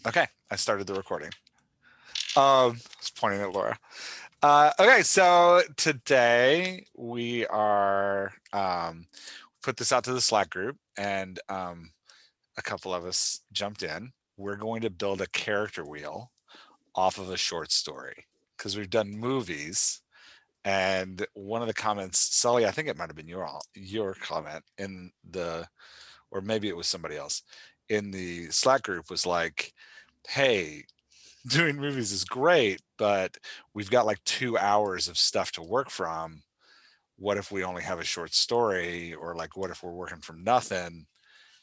Okay, I started the recording. I was pointing at Laura. Okay, so today we are put this out to the Slack group, and a couple of us jumped in. We're going to build a character wheel off of a short story because we've done movies. And one of the comments, Sully, I think it might have been your comment in the, or maybe it was somebody else in the Slack group, was like, "Hey, doing movies is great, but we've got like 2 hours of stuff to work from. What if we only have a short story? Or like, what if we're working from nothing?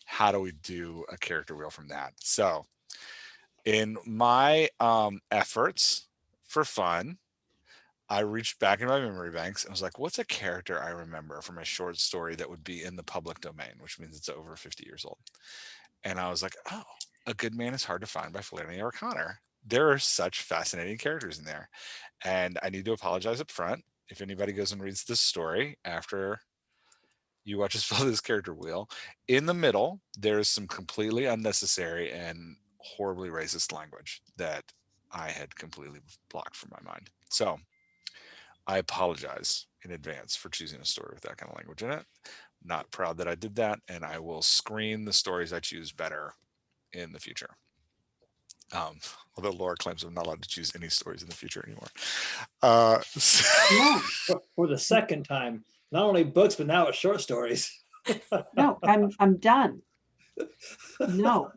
How do we do a character wheel from that?" So in my efforts for fun, I reached back in my memory banks and was like, what's a character I remember from a short story that would be in the public domain, which means it's over 50 years old? And I was like, oh, A Good Man is Hard to Find by Flannery O'Connor. There are such fascinating characters in there. And I need to apologize up front. If anybody goes and reads this story after you watch us fill this character wheel, in the middle, there's some completely unnecessary and horribly racist language that I had completely blocked from my mind. So I apologize in advance for choosing a story with that kind of language in it. Not proud that I did that, and I will screen the stories I choose better in the future. Um, Although Laura claims I'm not allowed to choose any stories in the future anymore. No, for the second time, not only books, but now it's short stories. No, I'm done. No,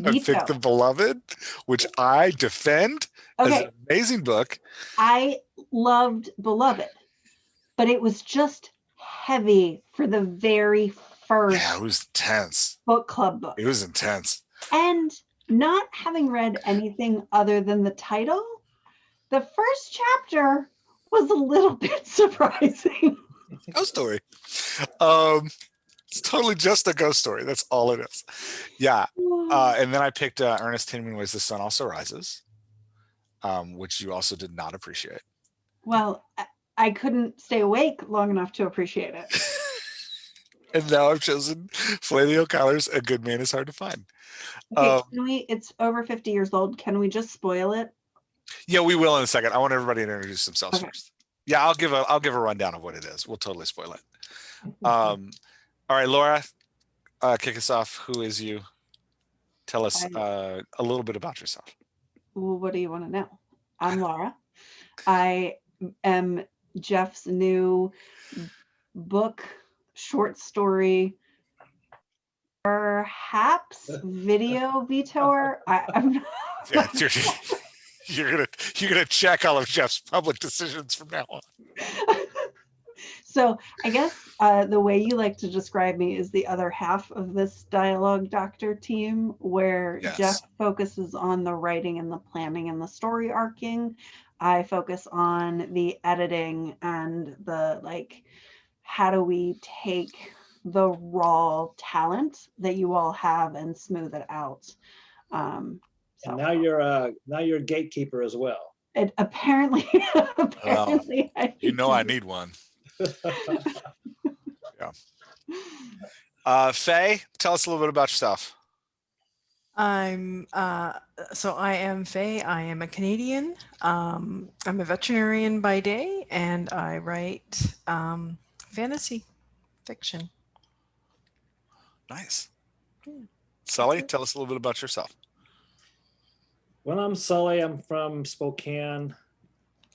I picked The Beloved, which I defend as an amazing book. I loved Beloved, but it was just heavy for the very first. Yeah, it was intense. Book club book. It was intense. And not having read anything other than the title, the first chapter was a little bit surprising. Ghost story. It's totally just a ghost story. That's all it is. Yeah. And then I picked Ernest Hemingway's The Sun Also Rises, which you also did not appreciate. Well, I couldn't stay awake long enough to appreciate it. And now I've chosen Flannery O'Connor's A Good Man is Hard to Find. Okay, it's over 50 years old. Can we just spoil it? Yeah, we will in a second. I want everybody to introduce themselves first. Yeah, I'll give a rundown of what it is. We'll totally spoil it. All right, Laura, kick us off. Who is you? Tell us a little bit about yourself. Well, what do you want to know? I'm Laura. I am Jeff's new book, short story, perhaps video vetoer. I'm yeah, you're gonna check all of Jeff's public decisions from now on. So I guess the way you like to describe me is the other half of this dialogue doctor team, where Jeff focuses on the writing and the planning and the story arcing. I focus on the editing and the how do we take the raw talent that you all have and smooth it out. And now you're a gatekeeper as well. It apparently, I need one. Yeah. Faye, tell us a little bit about yourself. I am Faye. I am a Canadian. I'm a veterinarian by day, and I write fantasy fiction. Nice. Sully, tell us a little bit about yourself. Well, I'm Sully. I'm from Spokane,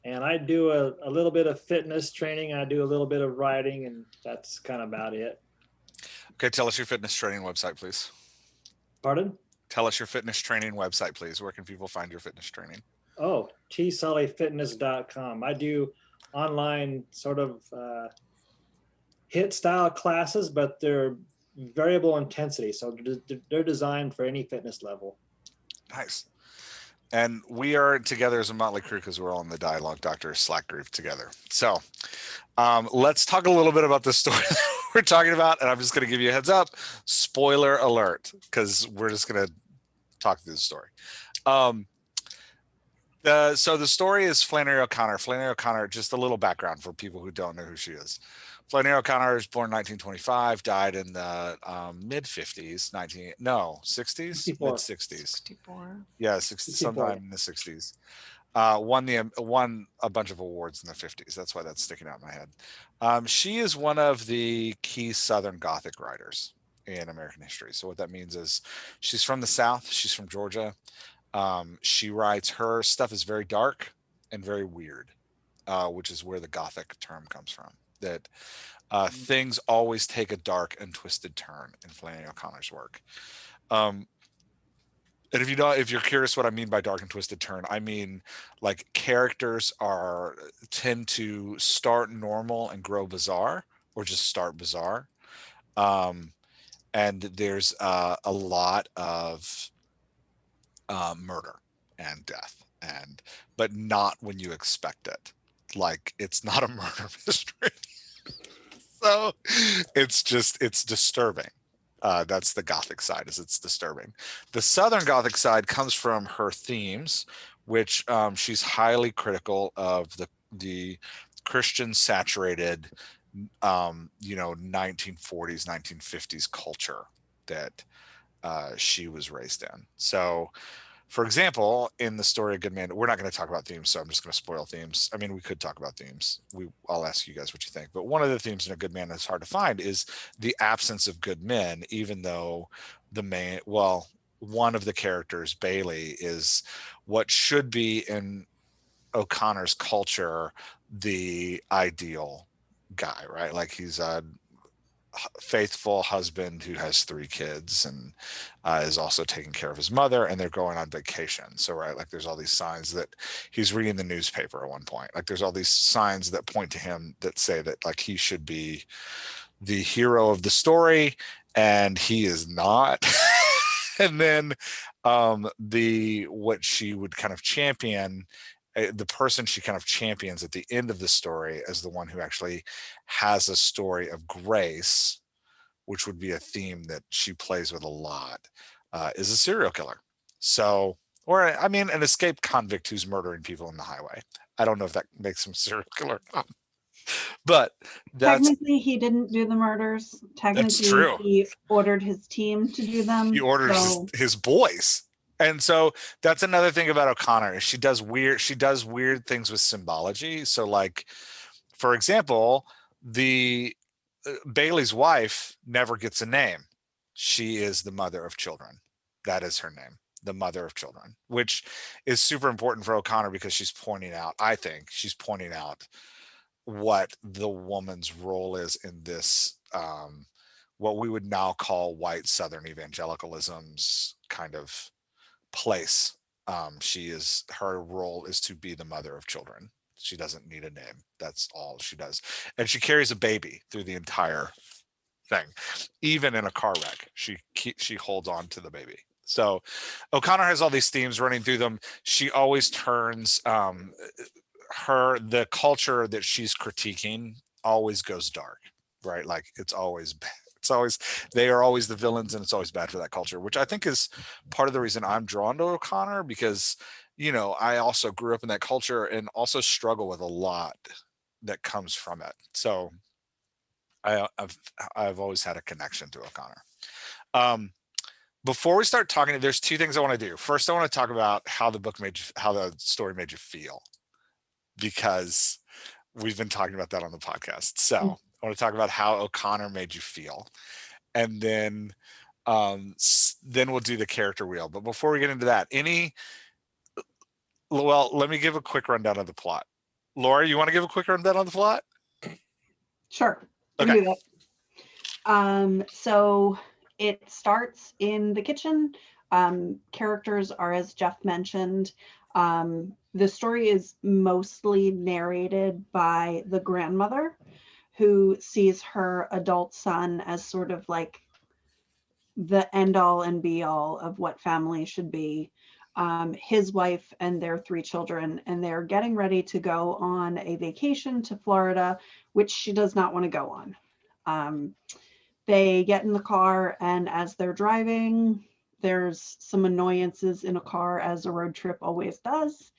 and I do a little bit of fitness training. I do a little bit of writing, and that's kind of about it. Okay, tell us your fitness training website, please. Pardon? Tell us your fitness training website, please. Where can people find your fitness training? Oh, tsullyfitness.com. I do online sort of HIIT style classes, but they're variable intensity. So they're designed for any fitness level. Nice. And we are together as a motley crew because we're all in the Dialogue Doctor Slack group together. So let's talk a little bit about the story we're talking about. And I'm just going to give you a heads up. Spoiler alert, because we're just going to talk through the story. So the story is Flannery O'Connor. Flannery O'Connor, just a little background for people who don't know who she is. Flannery O'Connor was born 1925, died in the mid 50s, 60s, 64. mid 60s. 64. Yeah, 64. sometime in the 60s. Won a bunch of awards in the 50s. That's why that's sticking out in my head. She is one of the key Southern Gothic writers in American history. So what that means is she's from the South. She's from Georgia. She writes, her stuff is very dark and very weird, which is where the Gothic term comes from. That things always take a dark and twisted turn in Flannery O'Connor's work. And if you're curious what I mean by dark and twisted turn, I mean like characters tend to start normal and grow bizarre, or just start bizarre. And there's a lot of murder and death, but not when you expect it. Like, it's not a murder mystery. So it's disturbing. That's the Gothic side, is it's disturbing. The Southern Gothic side comes from her themes, which she's highly critical of the Christian saturated 1940s 1950s culture that she was raised in. So, for example, in the story of Good Man, we're not going to talk about themes, so I'm just going to spoil themes. I mean, we could talk about themes. I'll ask you guys what you think. But one of the themes in A Good Man that's hard to find is the absence of good men, even though one of the characters, Bailey, is what should be in O'Connor's culture the ideal guy, right? Like, he's a faithful husband who has 3 kids and is also taking care of his mother, and they're going on vacation. So, right, like, there's all these signs that he's reading the newspaper at one point. Like, there's all these signs that point to him that say that, like, he should be the hero of the story, and he is not. And then what she would kind of champion, the person she kind of champions at the end of the story as the one who actually has a story of grace, which would be a theme that she plays with a lot, is a serial killer. So, or I mean, an escaped convict who's murdering people in the highway. I don't know if that makes him a serial killer, but technically he didn't do the murders. Technically, true. He ordered his team to do them. He orders his boys. And so that's another thing about O'Connor, is she does weird things with symbology. So, like, for example, the Bailey's wife never gets a name. She is the mother of children. That is her name, the mother of children, which is super important for O'Connor, because I think she's pointing out what the woman's role is in this, what we would now call white Southern evangelicalism's kind of place. Her role is to be the mother of children. She doesn't need a name. That's all she does. And she carries a baby through the entire thing. Even in a car wreck, she holds on to the baby. So O'Connor has all these themes running through them. She always turns the culture that she's critiquing always goes dark, right? Like, it's always bad. They are always the villains, and it's always bad for that culture, which I think is part of the reason I'm drawn to O'Connor, because, I also grew up in that culture and also struggle with a lot that comes from it. So I've always had a connection to O'Connor. Before we start talking, there's 2 things I want to do. First, I want to talk about how the story made you feel, because we've been talking about that on the podcast. So I want to talk about how O'Connor made you feel, and then we'll do the character wheel. But before we get into that, let me give a quick rundown of the plot. Laura, you want to give a quick rundown on the plot? Sure. Okay. Do that. So it starts in the kitchen. Characters are, as Jeff mentioned, the story is mostly narrated by the grandmother, who sees her adult son as sort of like the end all and be all of what family should be. His wife and their 3 children, and they're getting ready to go on a vacation to Florida, which she does not want to go on. They get in the car, and as they're driving, there's some annoyances in a car, as a road trip always does.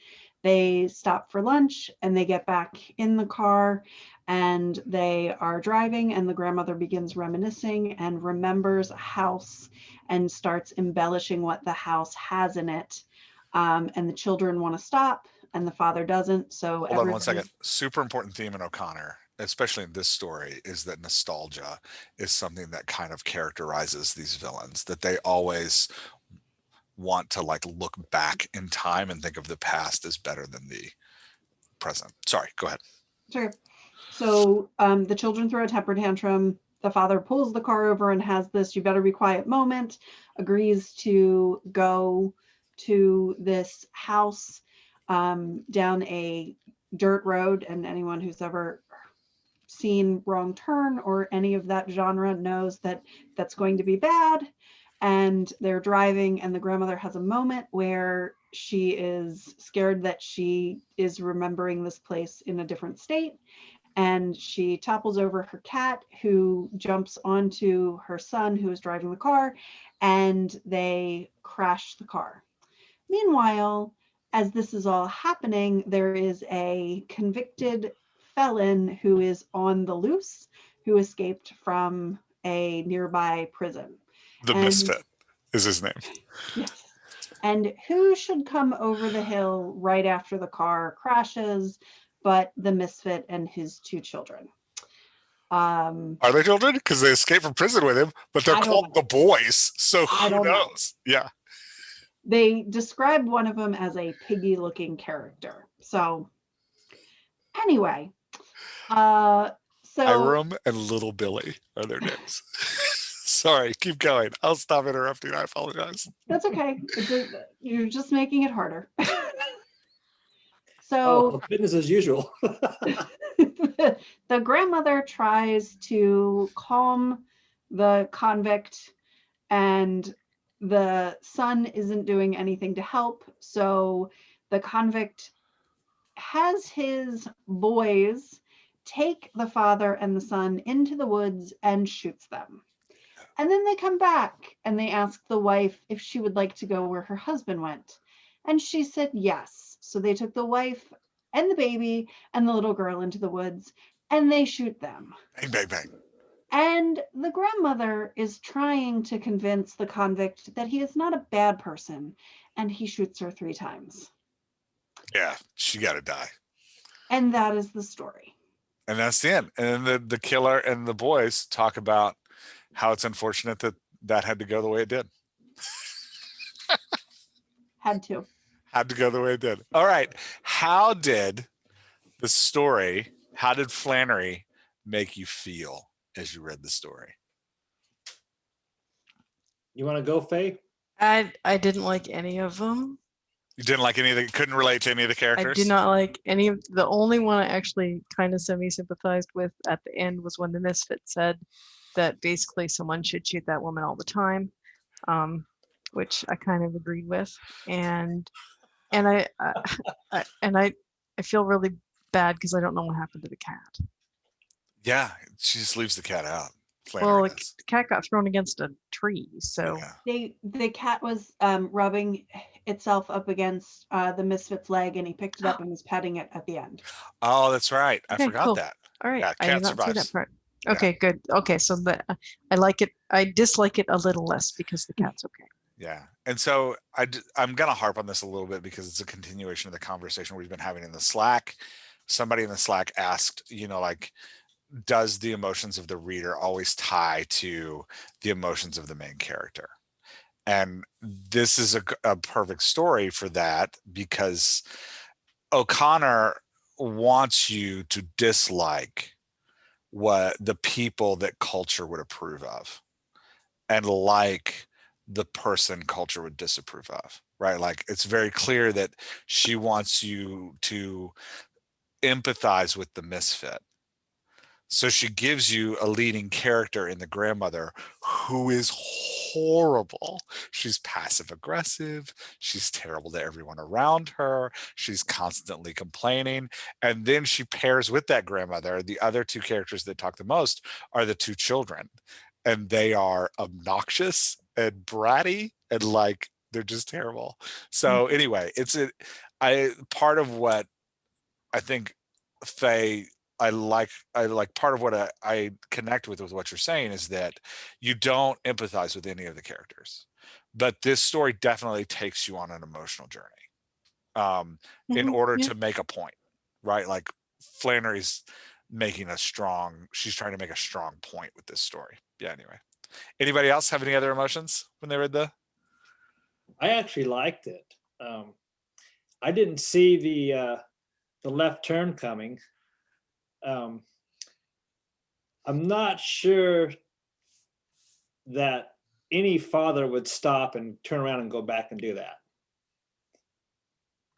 They stop for lunch and they get back in the car and they are driving, and the grandmother begins reminiscing and remembers a house and starts embellishing what the house has in it. And the children want to stop and the father doesn't. So hold on one second. Super important theme in O'Connor, especially in this story, is that nostalgia is something that kind of characterizes these villains, that they always want to like look back in time and think of the past as better than the present. Sorry, go ahead. Sure. So the children throw a temper tantrum. The father pulls the car over and has this "you better be quiet" moment, agrees to go to this house down a dirt road. And anyone who's ever seen Wrong Turn or any of that genre knows that that's going to be bad. And they're driving, and the grandmother has a moment where she is scared that she is remembering this place in a different state. And she topples over her cat, who jumps onto her son, who is driving the car, and they crash the car. Meanwhile, as this is all happening, there is a convicted felon who is on the loose, who escaped from a nearby prison. The Misfit is his name. Yes. And who should come over the hill right after the car crashes but the Misfit and his two children? Are they children? Because they escaped from prison with him, but they're called the boys. So who knows? Yeah. They described one of them as a piggy looking character. So anyway, Hiram and Little Billy are their names. Sorry, keep going. I'll stop interrupting. I apologize. That's okay. You're just making it harder. So business as usual. the grandmother tries to calm the convict, and the son isn't doing anything to help. So the convict has his boys take the father and the son into the woods and shoots them. And then they come back and they ask the wife if she would like to go where her husband went. And she said yes. So they took the wife and the baby and the little girl into the woods, and they shoot them. Bang, bang, bang. And the grandmother is trying to convince the convict that he is not a bad person, and he shoots her 3 times. Yeah, she got to die. And that is the story. And that's the end. And then the killer and the boys talk about how it's unfortunate that that had to go the way it did. Had to go the way it did. All right. How did Flannery make you feel as you read the story? You want to go, Faye? I didn't like any of them. You didn't like any of the, couldn't relate to any of the characters? I did not like any of, the only one I actually kind of semi-sympathized with at the end was when the Misfit said that basically someone should shoot that woman all the time, which I kind of agreed with. And I feel really bad because I don't know what happened to the cat. Yeah, she just leaves the cat out. Well, the cat got thrown against a tree, so yeah. The cat was rubbing itself up against the Misfit's leg, and he picked it up and was petting it at the end. Oh, that's right. I forgot that. All right, yeah, I did not see that part. Okay, good. Okay, so I like it. I dislike it a little less because the cat's okay. Yeah, and so I'm gonna harp on this a little bit because it's a continuation of the conversation we've been having in the Slack. Somebody in the Slack asked, like, does the emotions of the reader always tie to the emotions of the main character? And this is a perfect story for that, because O'Connor wants you to dislike what the people that culture would approve of, and like the person culture would disapprove of, right? Like, it's very clear that she wants you to empathize with the misfit. So she gives you a leading character in the grandmother who is horrible. She's passive aggressive. She's terrible to everyone around her. She's constantly complaining. And then she pairs with that grandmother. The other 2 characters that talk the most are the 2 children. And they are obnoxious and bratty, and like, they're just terrible. So anyway, part of what I think Faye, I like part of what I connect with what you're saying is that you don't empathize with any of the characters, but this story definitely takes you on an emotional journey in order to make a point, right? Like Flannery's she's trying to make a strong point with this story. Yeah, anyway. Anybody else have any other emotions when they read I actually liked it. I didn't see the left turn coming. I'm not sure that any father would stop and turn around and go back and do that.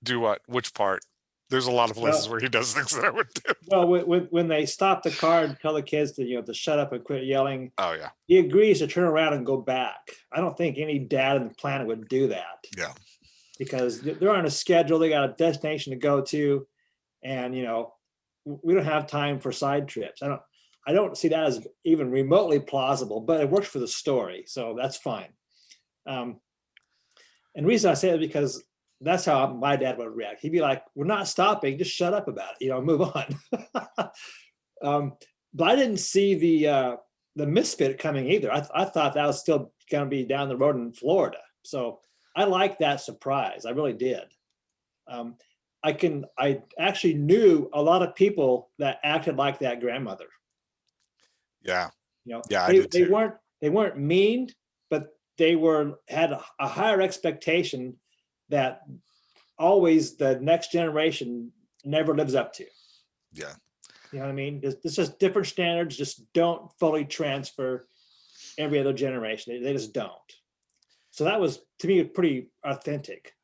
Do what? Which part? There's a lot of places where he does things that I would do. Well, when they stop the car and tell the kids to shut up and quit yelling. Oh yeah. He agrees to turn around and go back. I don't think any dad on the planet would do that. Yeah. Because they're on a schedule, they got a destination to go to, and we don't have time for side trips. I don't see that as even remotely plausible, but it works for the story, so that's fine. And the reason I say it is because that's how my dad would react. He'd be like, "We're not stopping, just shut up about it, move on." But I didn't see the misfit coming either. I thought that was still going to be down the road in Florida. So I like that surprise. I really did. I actually knew a lot of people that acted like that grandmother. Yeah. Yeah, they weren't mean, but they had a higher expectation that always the next generation never lives up to. Yeah. You know what I mean? It's just different standards, just don't fully transfer every other generation. They just don't. So that was, to me, pretty authentic.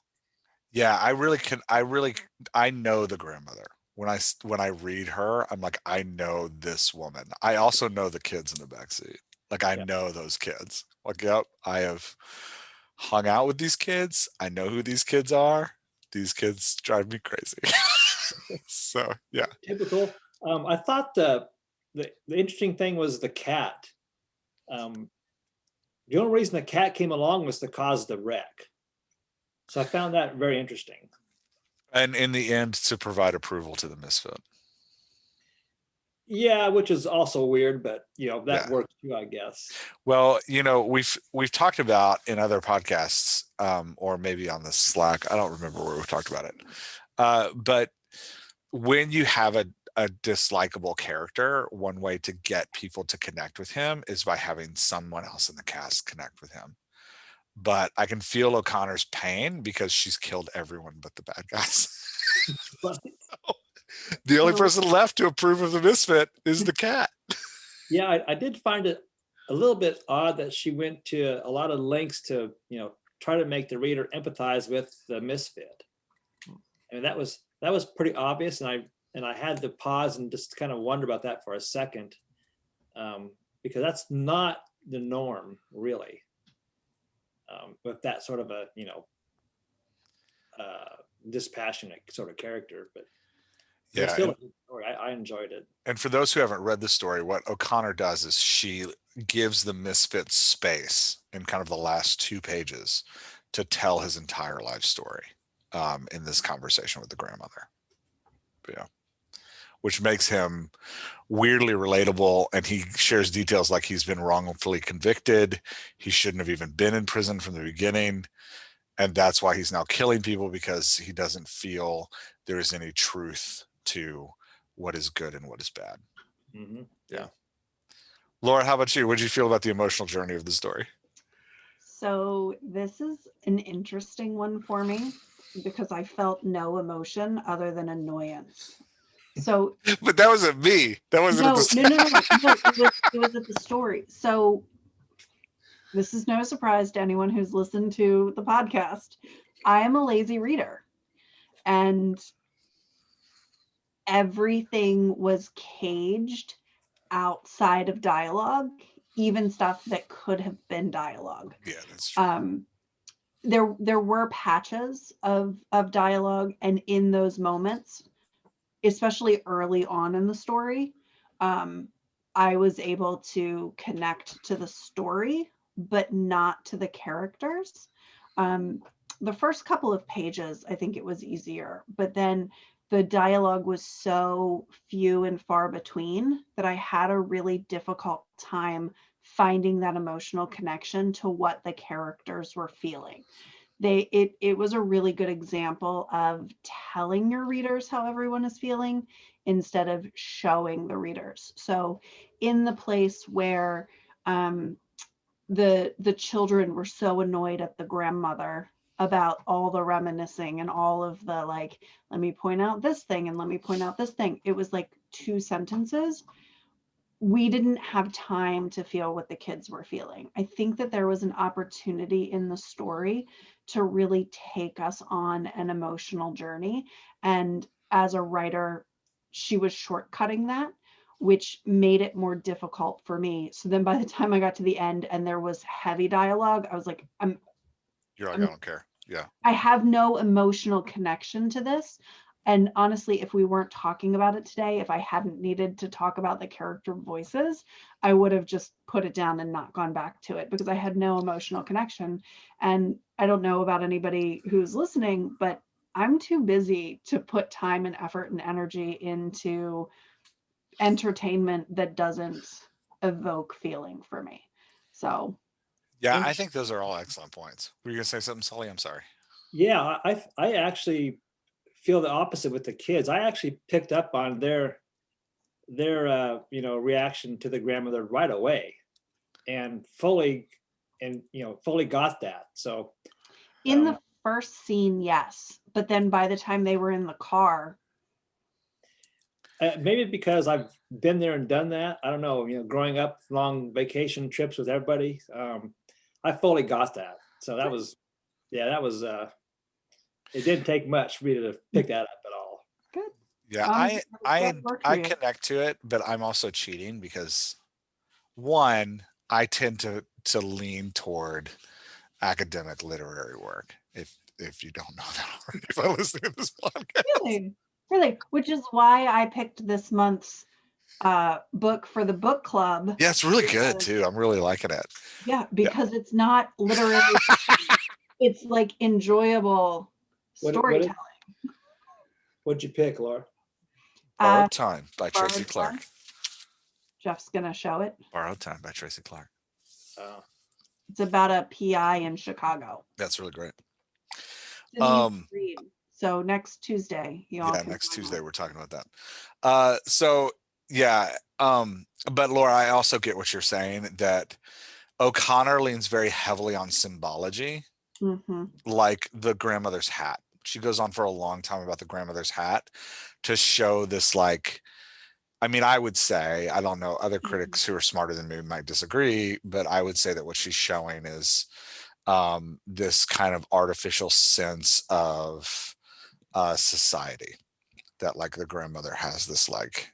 Yeah, I know the grandmother. When I read her, I'm like, I know this woman. I also know the kids in the backseat. Like I know those kids. Like, yep, I have hung out with these kids. I know who these kids are. These kids drive me crazy. So yeah. Typical. I thought the interesting thing was the cat. The only reason the cat came along was to cause the wreck. So I found that very interesting. And in the end, to provide approval to the misfit. Yeah, which is also weird, but that works too, I guess. Well, we've talked about in other podcasts, or maybe on the Slack. I don't remember where we've talked about it. But when you have a dislikable character, one way to get people to connect with him is by having someone else in the cast connect with him. But I can feel O'Connor's pain because she's killed everyone but the bad guys. So, the only person left to approve of the misfit is the cat. Yeah, I did find it a little bit odd that she went to a lot of lengths to try to make the reader empathize with the misfit. I mean, that was pretty obvious, and I had to pause and just kind of wonder about that for a second, because that's not the norm, really, with that sort of a dispassionate sort of character. But yeah, still a good story. I enjoyed it. And for those who haven't read the story, what O'Connor does is she gives the misfit space in kind of the last 2 pages to tell his entire life story in this conversation with the grandmother. Yeah. Which makes him weirdly relatable, and he shares details like he's been wrongfully convicted. He shouldn't have even been in prison from the beginning. And that's why he's now killing people, because he doesn't feel there is any truth to what is good and what is bad. Mm-hmm. Yeah. Laura, how about you? What did you feel about the emotional journey of the story? So this is an interesting one for me because I felt no emotion other than annoyance. So, but that wasn't me. That wasn't no. It was at the story. So this is no surprise to anyone who's listened to the podcast. I am a lazy reader, and everything was caged outside of dialogue, even stuff that could have been dialogue. Yeah, that's true. There were patches of dialogue, and in those moments, especially early on in the story, I was able to connect to the story, but not to the characters. the first couple of pages, I think it was easier, but then the dialogue was so few and far between that I had a really difficult time finding that emotional connection to what the characters were feeling. It was a really good example of telling your readers how everyone is feeling instead of showing the readers. So in the place where the children were so annoyed at the grandmother about all the reminiscing and all of the like, let me point out this thing and let me point out this thing, it was like 2 sentences. We didn't have time to feel what the kids were feeling. I think that there was an opportunity in the story to really take us on an emotional journey. And as a writer, she was shortcutting that, which made it more difficult for me. So then by the time I got to the end and there was heavy dialogue, I was like, You're like, I don't care. Yeah. I have no emotional connection to this. And honestly, if we weren't talking about it today, if I hadn't needed to talk about the character voices, I would have just put it down and not gone back to it because I had no emotional connection. And I don't know about anybody who's listening, but I'm too busy to put time and effort and energy into entertainment that doesn't evoke feeling for me. So Yeah, I think those are all excellent points. Were you gonna say something, Sully? I'm sorry. Yeah, I actually feel the opposite with the kids. I actually picked up on their reaction to the grandmother right away, and fully got that. So in the first scene, yes, but then by the time they were in the car, maybe because I've been there and done that. I don't know. Growing up, long vacation trips with everybody, I fully got that. So that was. It didn't take much for me to pick that up at all. good. Yeah, Work for I you. connect to it, but I'm also cheating because one, I tend to lean toward academic literary work. If you don't know that already, if I listen to this podcast. Really, which is why I picked this month's book for the book club. Yeah, it's really good too. I'm really liking it. Yeah, because it's not literary. It's like enjoyable storytelling. What'd you pick, Laura? Borrowed Time by Borrowed Tracy Clark. Time. Jeff's gonna show it. Borrowed Time by Tracy Clark. It's about a PI in Chicago. That's really great. So next Tuesday, next Tuesday we're talking about that. But Laura, I also get what you're saying, that O'Connor leans very heavily on symbology, like the grandmother's hat. She goes on for a long time about the grandmother's hat to show this, like, I mean, I would say, I don't know, other critics who are smarter than me might disagree, but I would say that what she's showing is this kind of artificial sense of society, that like the grandmother has this like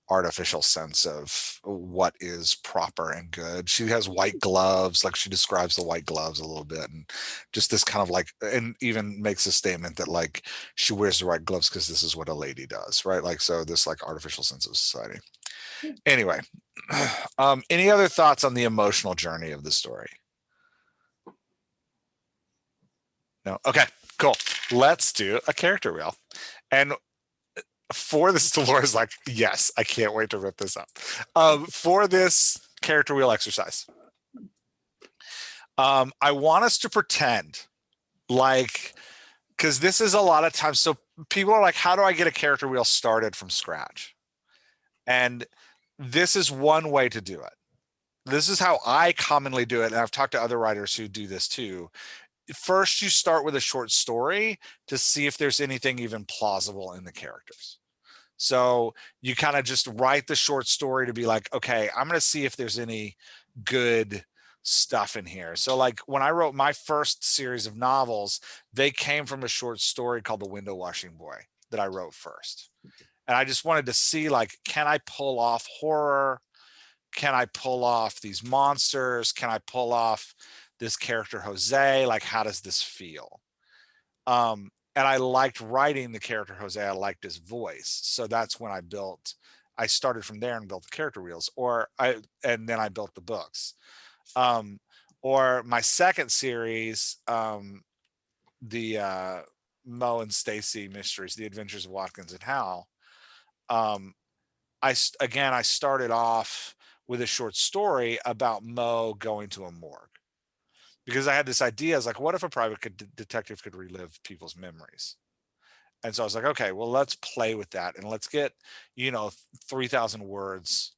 artificial sense of what is proper and good. She has white gloves, like she describes the white gloves a little bit, and just this kind of like, and even makes a statement that like she wears the white gloves because this is what a lady does, right? Like, so this like artificial sense of society. Anyway, any other thoughts on the emotional journey of the story? No. Okay, cool. Let's do a character wheel. And for this, Laura's like, yes, I can't wait to rip this up. For this character wheel exercise, I want us to pretend like, because this is a lot of times, so people are like, how do I get a character wheel started from scratch? And this is one way to do it. This is how I commonly do it. And I've talked to other writers who do this too. First, you start with a short story to see if there's anything even plausible in the characters. So you kind of just write the short story to be like, okay, I'm going to see if there's any good stuff in here. So like when I wrote my first series of novels, they came from a short story called The Window Washing Boy that I wrote first. And I just wanted to see, like, can I pull off horror? Can I pull off these monsters? Can I pull off this character Jose? Like, how does this feel? And I liked writing the character Jose. I liked his voice. So that's when I started from there and built the character wheels, and then I built the books. Or my second series, Mo and Stacy mysteries, The Adventures of Watkins and Hal, I started off with a short story about Mo going to a morgue, because I had this idea. I was like, what if a detective could relive people's memories? And so I was like, okay, well, let's play with that, and let's get 3,000 words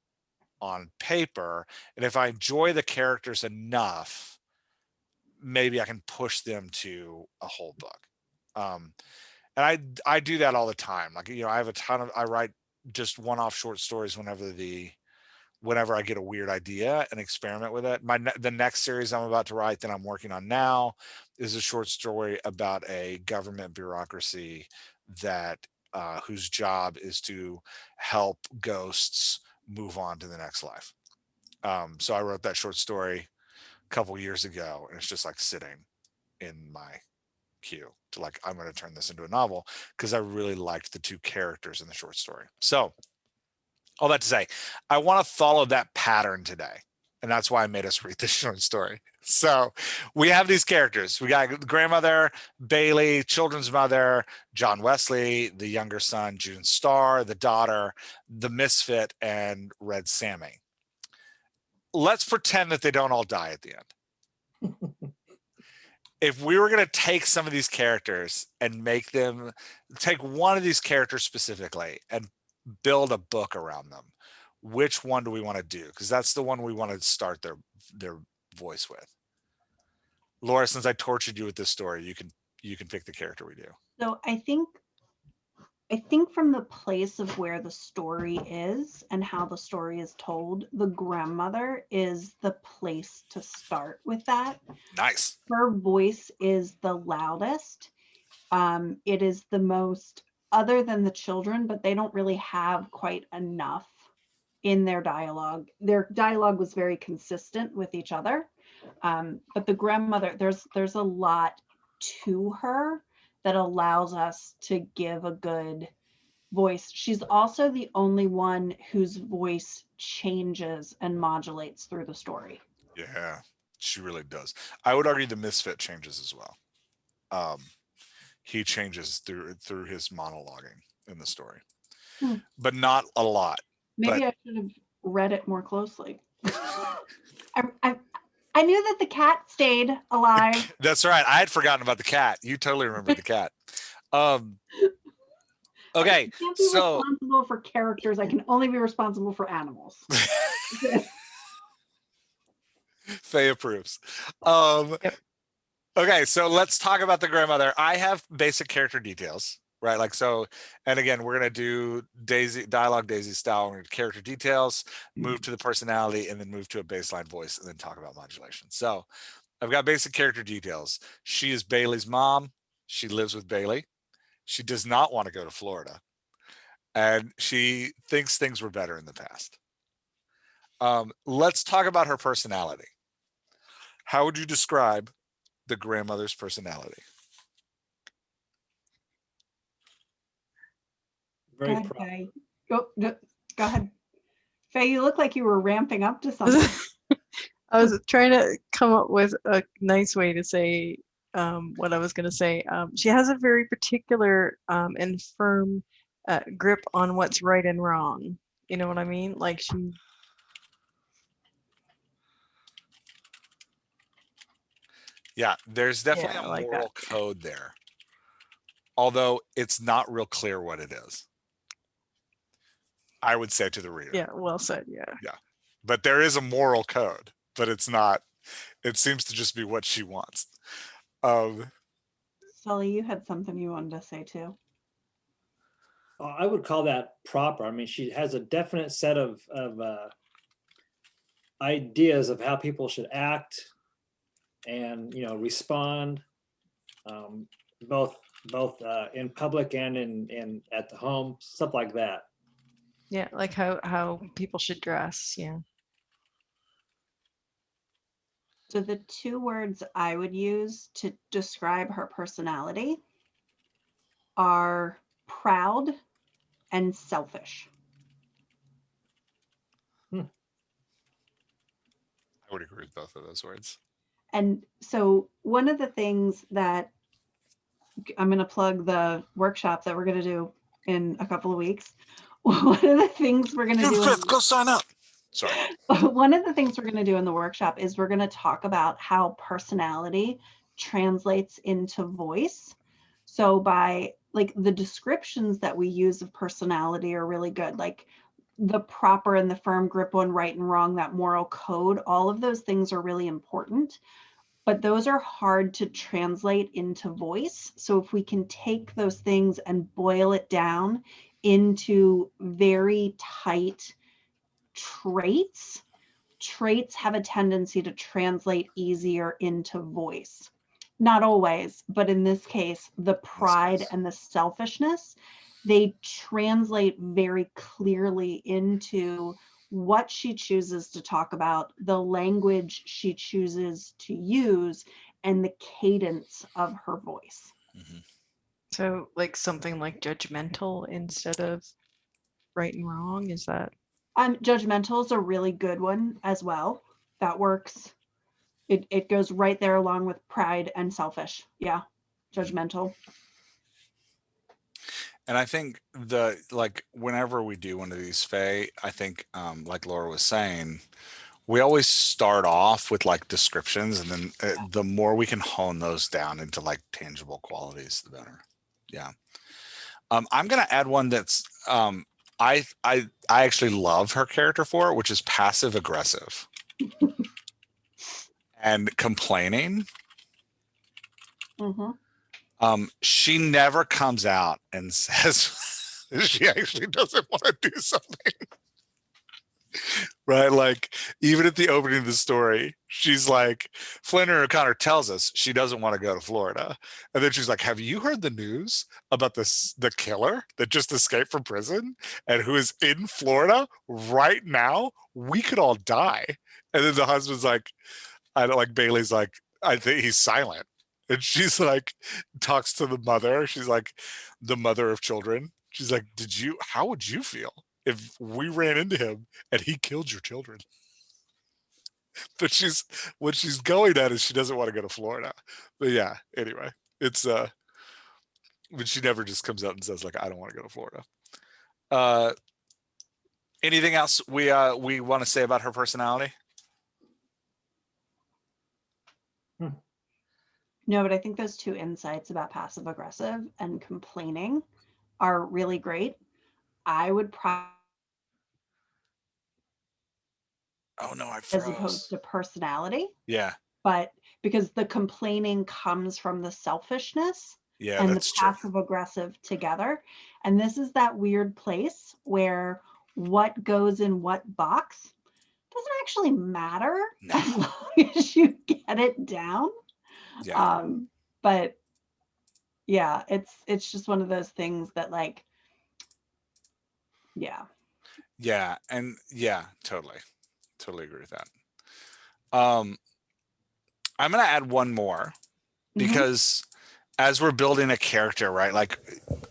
on paper, and if I enjoy the characters enough, maybe I can push them to a whole book. And I do that all the time. Like, I have I write just one-off short stories whenever I get a weird idea and experiment with it. The next series I'm about to write, that I'm working on now, is a short story about a government bureaucracy that whose job is to help ghosts move on to the next life. So I wrote that short story a couple years ago, and it's just like sitting in my queue to, like, I'm going to turn this into a novel, because I really liked the two characters in the short story. So all that to say, I want to follow that pattern today. And that's why I made us read this short story. So we have these characters. We got grandmother, Bailey, children's mother, John Wesley, the younger son, June Starr, the daughter, the misfit, and Red Sammy. Let's pretend that they don't all die at the end. If we were going to take some of these characters and take one of these characters specifically and build a book around them, which one do we want to do? Because that's the one we want to start their voice with. Laura, since I tortured you with this story, you can pick the character we do. So I think from the place of where the story is and how the story is told, the grandmother is the place to start with that. Nice. Her voice is the loudest. It is the most, other than the children, but they don't really have quite enough in their dialogue. Their dialogue was very consistent with each other. But the grandmother, there's a lot to her that allows us to give a good voice. She's also the only one whose voice changes and modulates through the story. Yeah, she really does. I would argue the misfit changes as well. He changes through his monologuing in the story, but not a lot. Maybe I should have read it more closely. I knew that the cat stayed alive. That's right. I had forgotten about the cat. You totally remembered the cat. Okay, I can't be responsible for characters. I can only be responsible for animals. Faye approves. Yep. Okay, so let's talk about the grandmother. I have basic character details, right? Like, so, and again, we're going to do dialogue Daisy style. We're going to character details, move to the personality, and then move to a baseline voice, and then talk about modulation. So I've got basic character details. She is Bailey's mom. She lives with Bailey. She does not want to go to Florida, and she thinks things were better in the past. Let's talk about her personality. How would you describe the grandmother's personality? Very Go ahead, proud. Faye. Go ahead. Faye, you look like you were ramping up to something. I was trying to come up with a nice way to say what I was going to say. She has a very particular and firm grip on what's right and wrong. You know what I mean? Like she. Yeah, there's definitely Yeah, a like moral that. code there, although it's not real clear what it is. I would say to the reader. Yeah, well said. Yeah. Yeah, but there is a moral code, but it's not. It seems to just be what she wants. Sully, you had something you wanted to say too. I would call that proper. I mean, she has a definite set of ideas of how people should act and respond, both in public and in at the home, stuff like that. Yeah, like how people should dress. Yeah. So the two words I would use to describe her personality are proud and selfish. I would agree with both of those words. And so one of the things that I'm going to plug the workshop that we're going to do in a couple of weeks. One of the things we're going to do. Go sign up. Sorry. One of the things we're going to do in the workshop is we're going to talk about how personality translates into voice. So by like the descriptions that we use of personality are really good, like the proper and the firm grip on right and wrong, that moral code, all of those things are really important, but those are hard to translate into voice. So if we can take those things and boil it down into very tight traits have a tendency to translate easier into voice. Not always, but in this case, the pride and the selfishness, they translate very clearly into what she chooses to talk about, the language she chooses to use, and the cadence of her voice. Mm-hmm. So like something like judgmental instead of right and wrong, is that? Judgmental is a really good one as well. That works. It goes right there along with pride and selfish. Yeah, judgmental. And I think whenever we do one of these, Faye, I think like Laura was saying, we always start off with like descriptions, and then the more we can hone those down into like tangible qualities, the better. Yeah. I'm gonna add one that's I actually love her character for, which is passive aggressive and complaining. She never comes out and says she actually doesn't want to do something. Right? Like, even at the opening of the story, she's like, Flannery O'Connor tells us she doesn't want to go to Florida. And then she's like, have you heard the news about the killer that just escaped from prison and who is in Florida right now? We could all die. And then the husband's like, I don't like, Bailey's like, I think he's silent. And she's like, talks to the mother. She's like, the mother of children. She's like, how would you feel if we ran into him and he killed your children? But what she's going at is she doesn't want to go to Florida. But yeah, anyway, it's but she never just comes out and says like, I don't want to go to Florida. Anything else we want to say about her personality? No, but I think those two insights about passive aggressive and complaining are really great. I would probably, Oh no, I as froze. opposed to personality. Yeah. But because the complaining comes from the selfishness and the passive aggressive together. And this is that weird place where what goes in what box doesn't actually matter as long as you get it down. Yeah. But yeah, it's just one of those things that like, yeah. Yeah, and yeah, totally agree with that. I'm gonna add one more because as we're building a character, right, like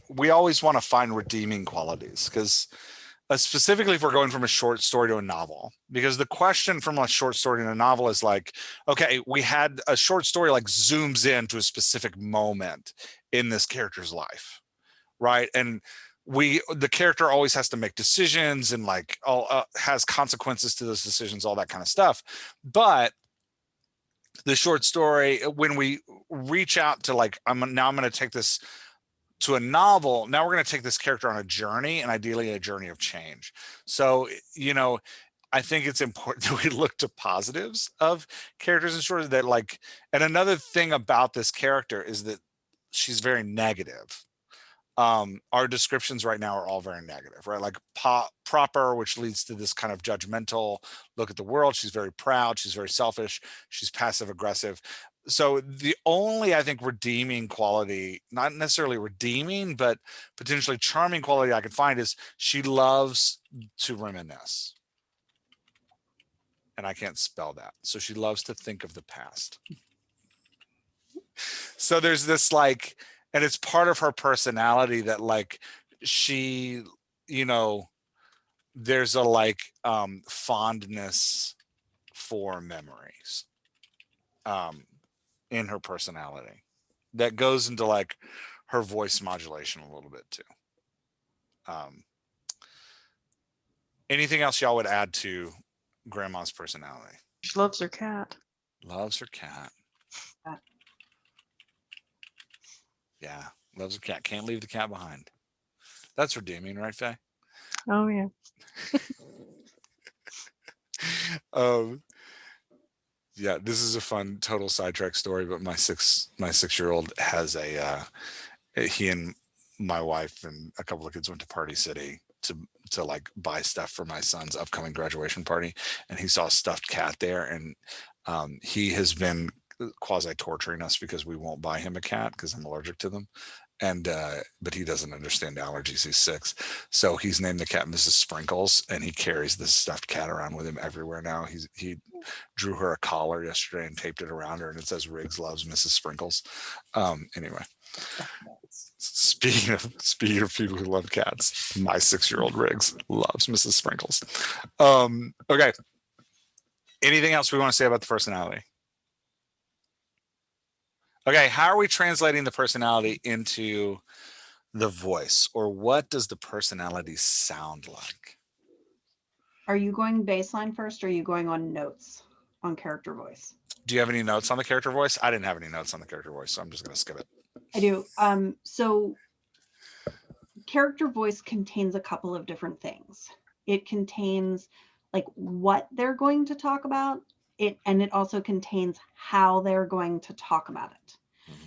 we always want to find redeeming qualities, because specifically if we're going from a short story to a novel, because the question from a short story to a novel is like, okay, we had a short story like zooms into a specific moment in this character's life, right? And the character always has to make decisions and like has consequences to those decisions, all that kind of stuff. But the short story, when we reach out to like, I'm going to take this to a novel, now we're going to take this character on a journey, and ideally a journey of change. So, I think it's important that we look to positives of characters in short, that like, and another thing about this character is that she's very negative. Our descriptions right now are all very negative, right? Like proper, which leads to this kind of judgmental look at the world. She's very proud. She's very selfish. She's passive aggressive. So the only, I think, redeeming quality, not necessarily redeeming, but potentially charming quality I can find is she loves to reminisce. And I can't spell that. So she loves to think of the past. So there's this like, and it's part of her personality that like she, there's a like fondness for memories in her personality that goes into like her voice modulation a little bit too. Anything else y'all would add to Grandma's personality? She loves her cat. Loves her cat. Yeah, loves her cat. Can't leave the cat behind. That's redeeming, right, Faye? Oh yeah. Yeah, this is a fun total sidetrack story, but my 6-year-old has he and my wife and a couple of kids went to Party City to like buy stuff for my son's upcoming graduation party, and he saw a stuffed cat there, and he has been quasi torturing us because we won't buy him a cat because I'm allergic to them. And but he doesn't understand allergies. He's 6, so he's named the cat Mrs. Sprinkles, and he carries this stuffed cat around with him everywhere now. He drew her a collar yesterday and taped it around her, and it says Riggs loves Mrs. Sprinkles. Anyway, speaking of people who love cats, my 6-year-old Riggs loves Mrs. Sprinkles. Okay, anything else we want to say about the personality? Okay, how are we translating the personality into the voice, or what does the personality sound like? Are you going baseline first, or are you going on notes on character voice? Do you have any notes on the character voice? I didn't have any notes on the character voice, so I'm just going to skip it. I do. So character voice contains a couple of different things. It contains like what they're going to talk about, and it also contains how they're going to talk about it.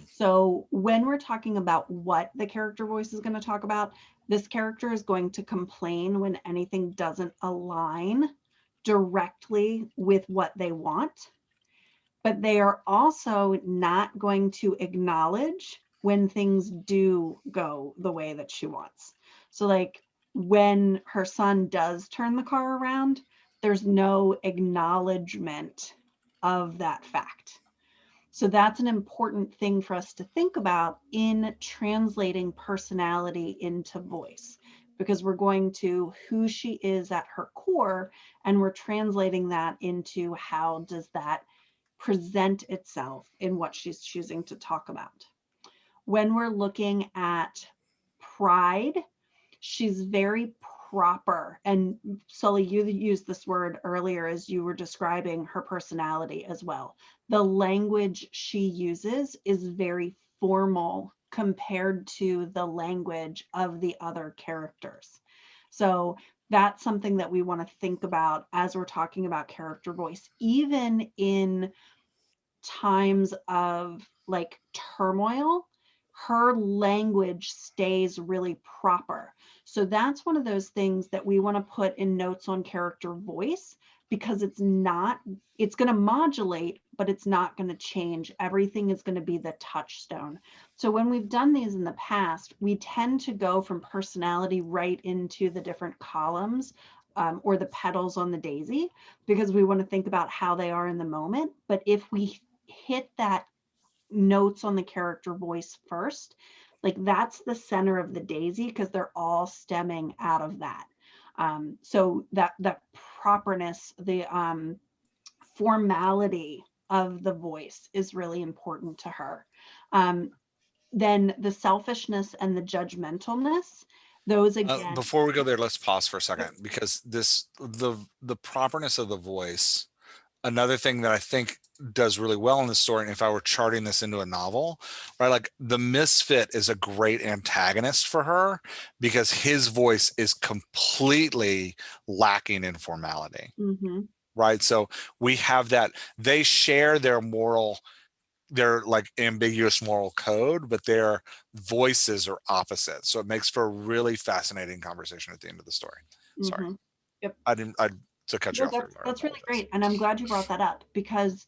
So when we're talking about what the character voice is going to talk about, this character is going to complain when anything doesn't align directly with what they want, but they are also not going to acknowledge when things do go the way that she wants. So like when her son does turn the car around, there's no acknowledgement of that fact. So that's an important thing for us to think about in translating personality into voice, because we're going to who she is at her core, and we're translating that into how does that present itself in what she's choosing to talk about. When we're looking at pride, she's very proper. And Sully, you used this word earlier as you were describing her personality as well. The language she uses is very formal compared to the language of the other characters. So that's something that we want to think about as we're talking about character voice, even in times of like turmoil. Her language stays really proper. So that's one of those things that we want to put in notes on character voice, because it's going to modulate, but it's not going to change. Everything is going to be the touchstone. So when we've done these in the past, we tend to go from personality right into the different columns or the petals on the daisy, because we want to think about how they are in the moment. But if we hit that notes on the character voice first, like that's the center of the daisy, because they're all stemming out of that. So that properness, the formality of the voice is really important to her. Then the selfishness and the judgmentalness, those again. Before we go there, let's pause for a second, because the properness of the voice, another thing that I think does really well in the story, and if I were charting this into a novel, right, like the misfit is a great antagonist for her because his voice is completely lacking in formality. Mm-hmm. Right. So we have that they share their like ambiguous moral code, but their voices are opposite. So it makes for a really fascinating conversation at the end of the story. Sorry. Mm-hmm. Yep. I to cut you off. That's really great. And I'm glad you brought that up, because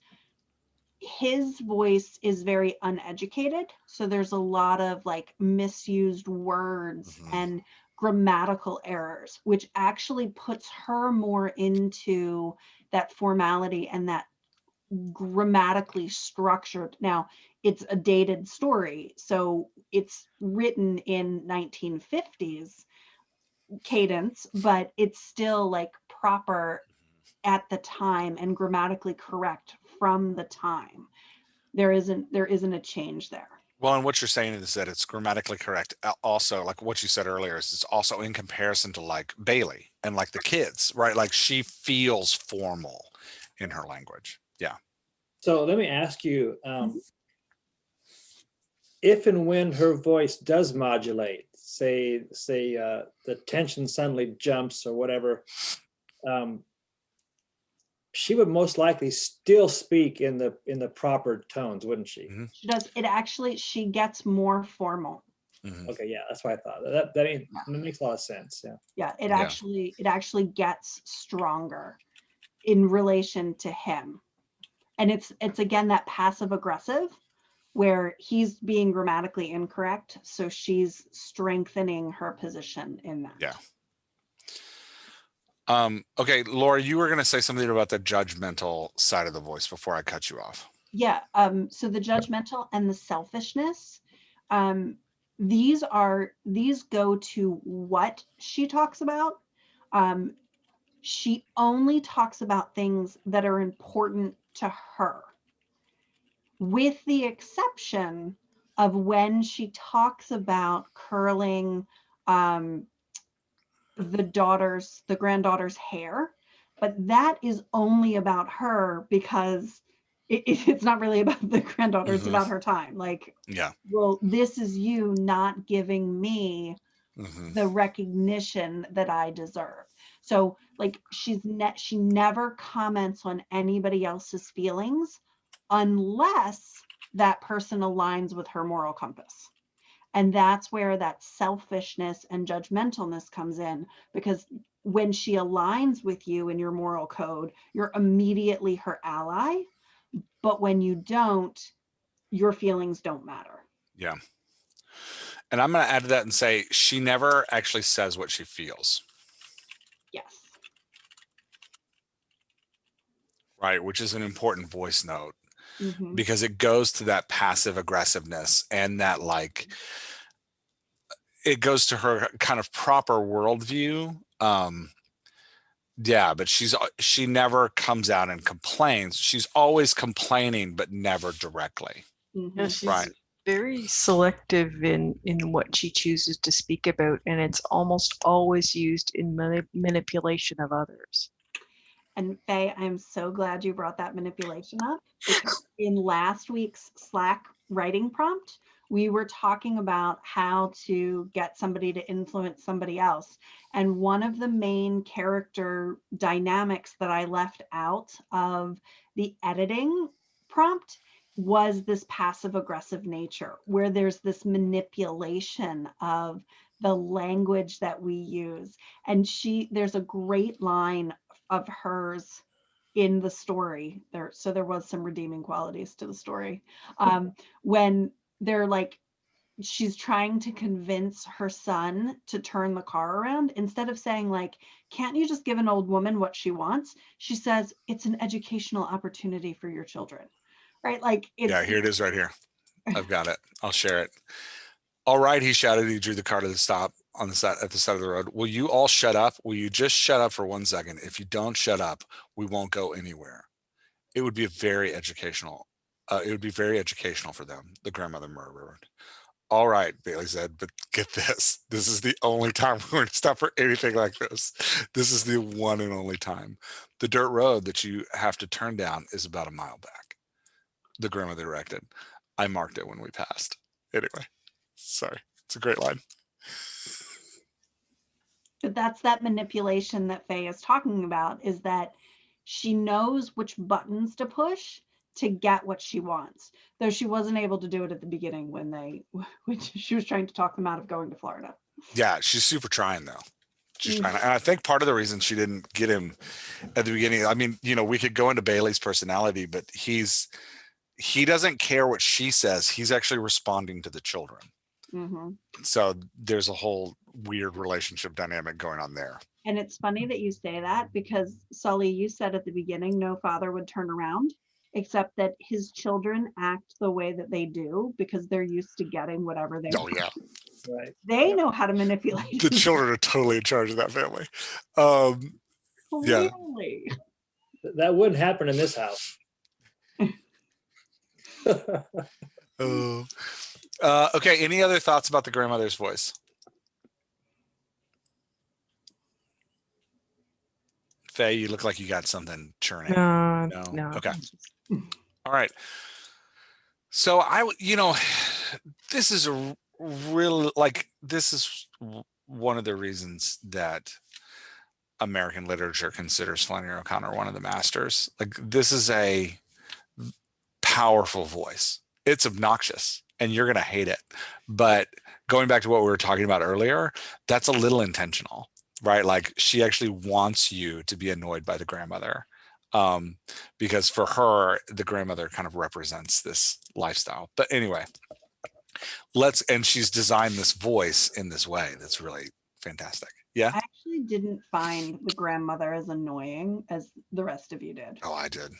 his voice is very uneducated. So there's a lot of like misused words and grammatical errors, which actually puts her more into that formality and that grammatically structured. Now, it's a dated story, so it's written in 1950s cadence, but it's still like proper at the time and grammatically correct from the time. There isn't a change there. Well, and what you're saying is that it's grammatically correct. Also, like what you said earlier, is it's also in comparison to like Bailey and like the kids, right? Like she feels formal in her language. Yeah. So let me ask you, if and when her voice does modulate, say the tension suddenly jumps or whatever, she would most likely still speak in the proper tones, wouldn't she? Mm-hmm. She does. It actually, she gets more formal. Mm-hmm. Okay, yeah, that's what I thought. That makes a lot of sense. Yeah. Yeah, it Yeah. actually gets stronger in relation to him. And it's again that passive aggressive where he's being grammatically incorrect, so she's strengthening her position in that. Yeah. Okay, Laura, you were going to say something about the judgmental side of the voice before I cut you off. Yeah. So the judgmental and the selfishness, these go to what she talks about. She only talks about things that are important to her, with the exception of when she talks about curling the granddaughter's hair, but that is only about her because it's not really about the granddaughter, it's Mm-hmm. about her time. Like, Yeah. well, this is you not giving me Mm-hmm. the recognition that I deserve. So like she never comments on anybody else's feelings unless that person aligns with her moral compass. And that's where that selfishness and judgmentalness comes in, because when she aligns with you in your moral code, you're immediately her ally. But when you don't, your feelings don't matter. Yeah. And I'm going to add to that and say she never actually says what she feels. Yes. Right, which is an important voice note Mm-hmm. because it goes to that passive aggressiveness and that like it goes to her kind of proper worldview. Yeah, but she never comes out and complains. She's always complaining, but never directly. Mm-hmm. Yeah, she's Right. very selective in what she chooses to speak about, and it's almost always used in manipulation of others. And Faye, I'm so glad you brought that manipulation up, because in last week's Slack writing prompt, we were talking about how to get somebody to influence somebody else. And one of the main character dynamics that I left out of the editing prompt was this passive aggressive nature, where there's this manipulation of the language that we use. And there's a great line of hers in the story there, so there was some redeeming qualities to the story, when they're like, she's trying to convince her son to turn the car around. Instead of saying like, can't you just give an old woman what she wants, she says, it's an educational opportunity for your children. Right? Like, Yeah, here it is right here. I've got it. I'll share it. All right, he shouted. He drew the car to the stop on the side at the side of the road. Will you all shut up? Will you just shut up for 1 second? If you don't shut up, we won't go anywhere. It would be very educational. It would be very educational for them. The grandmother murmured. All right, Bailey said, but get this. This is the only time we're going to stop for anything like this. This is the one and only time. The dirt road that you have to turn down is about a mile back. The grandmother directed. I marked it when we passed. Anyway, sorry. It's a great line. But that's that manipulation that Faye is talking about, is that she knows which buttons to push to get what she wants, though she wasn't able to do it at the beginning when she was trying to talk them out of going to Florida. Yeah, she's super trying though. She's Mhm. trying, and I think part of the reason she didn't get him at the beginning, I mean, we could go into Bailey's personality, but he doesn't care what she says. He's actually responding to the children. Mhm. So there's a whole weird relationship dynamic going on there. And it's funny that you say that, because Sully, you said at the beginning no father would turn around, except that his children act the way that they do because they're used to getting whatever they Oh want. yeah, Right. They know how to manipulate. the children are totally in charge of that family. Yeah. Clearly. That wouldn't happen in this house. Oh. Okay, any other thoughts about the grandmother's voice? Faye, you look like you got something churning. No. Okay. All right. So this is a real, like, this is one of the reasons that American literature considers Flannery O'Connor one of the masters. Like, this is a powerful voice. It's obnoxious and you're going to hate it. But going back to what we were talking about earlier, that's a little intentional, right? Like, she actually wants you to be annoyed by the grandmother. Because for her, the grandmother kind of represents this lifestyle. But anyway, and she's designed this voice in this way that's really fantastic. Yeah. I actually didn't find the grandmother as annoying as the rest of you did. Oh, I did.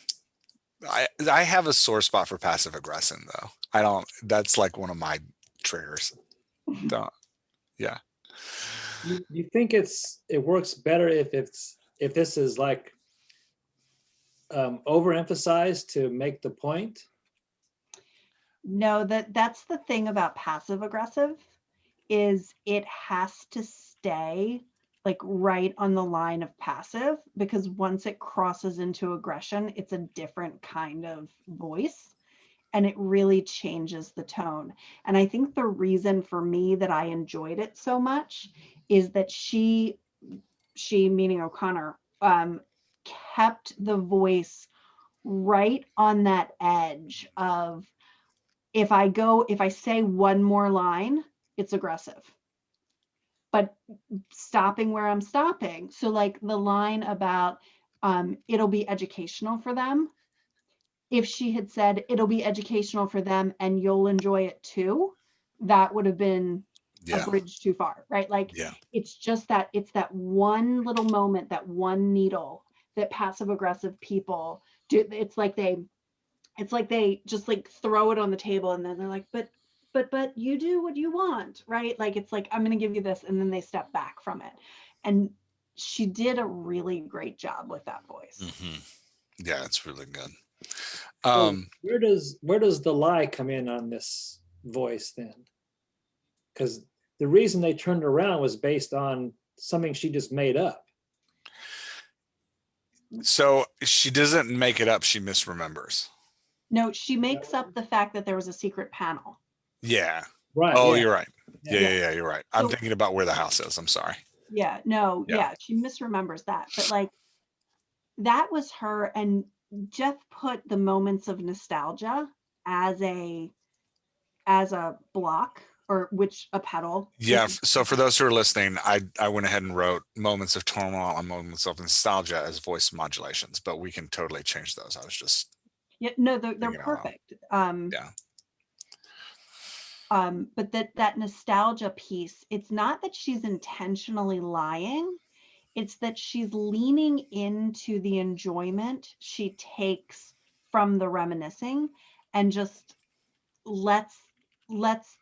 I have a sore spot for passive aggression though. That's like one of my triggers. Yeah. You think it works better if this is like overemphasized to make the point? No, that's the thing about passive aggressive, is it has to stay like right on the line of passive, because once it crosses into aggression, it's a different kind of voice and it really changes the tone. And I think the reason for me that I enjoyed it so much is that she meaning O'Connor, kept the voice right on that edge of, if I say one more line, it's aggressive, but stopping where I'm stopping. So like the line about it'll be educational for them. If she had said it'll be educational for them and you'll enjoy it too, that would have been a bridge too far, right? Like, it's just that it's that one little moment, that one needle that passive aggressive people do. It's like they just like throw it on the table and then they're like, but you do what you want, right? Like, it's like, I'm going to give you this, and then they step back from it. And she did a really great job with that voice. Mm-hmm. Yeah, it's really good. So where does the lie come in on this voice then? Because the reason they turned around was based on something she just made up. So she doesn't make it up, she misremembers. No, she makes up the fact that there was a secret panel. Yeah. Right. Oh, yeah. You're right. Yeah, you're right. I'm thinking about where the house is. I'm sorry. Yeah, no, yeah, she misremembers that. But like, that was her, and Jeff put the moments of nostalgia as a block, or a pedal. Yeah. So for those who are listening, I went ahead and wrote moments of turmoil and moments of nostalgia as voice modulations, but we can totally change those. I was just no, they're perfect. But that nostalgia piece, it's not that she's intentionally lying, it's that she's leaning into the enjoyment she takes from the reminiscing and just lets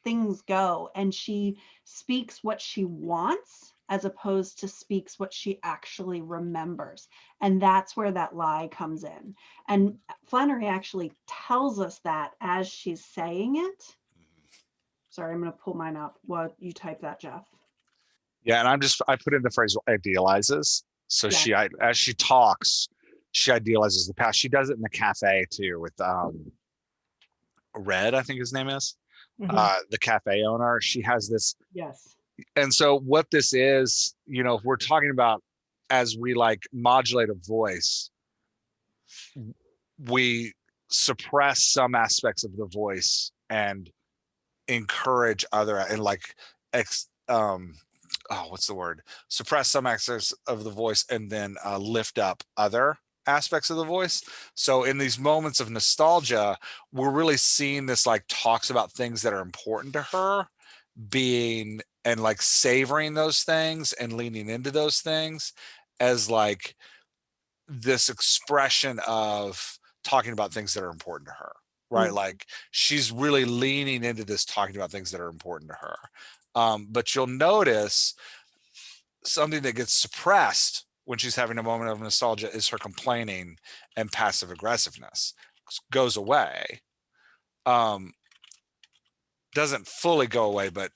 things go, and she speaks what she wants as opposed to speaks what she actually remembers. And that's where that lie comes in. And Flannery actually tells us that as she's saying it. Sorry, I'm going to pull mine up while you type that, Jeff. Yeah, and I put in the phrase idealizes. So as she talks, she idealizes the past. She does it in the cafe too with Red, I think his name is, the cafe owner. She has this. Yes. And so what this is, if we're talking about, as we like modulate a voice, we suppress some aspects of the voice and encourage other, and like what's the word? Suppress some aspects of the voice and then lift up other aspects of the voice. So in these moments of nostalgia, we're really seeing this, like, talks about things that are important to her, being, and like savoring those things and leaning into those things as like this expression of talking about things that are important to her, right? Like, she's really leaning into this, talking about things that are important to her. But you'll notice something that gets suppressed when she's having a moment of nostalgia is her complaining, and passive aggressiveness goes away. doesn't fully go away, but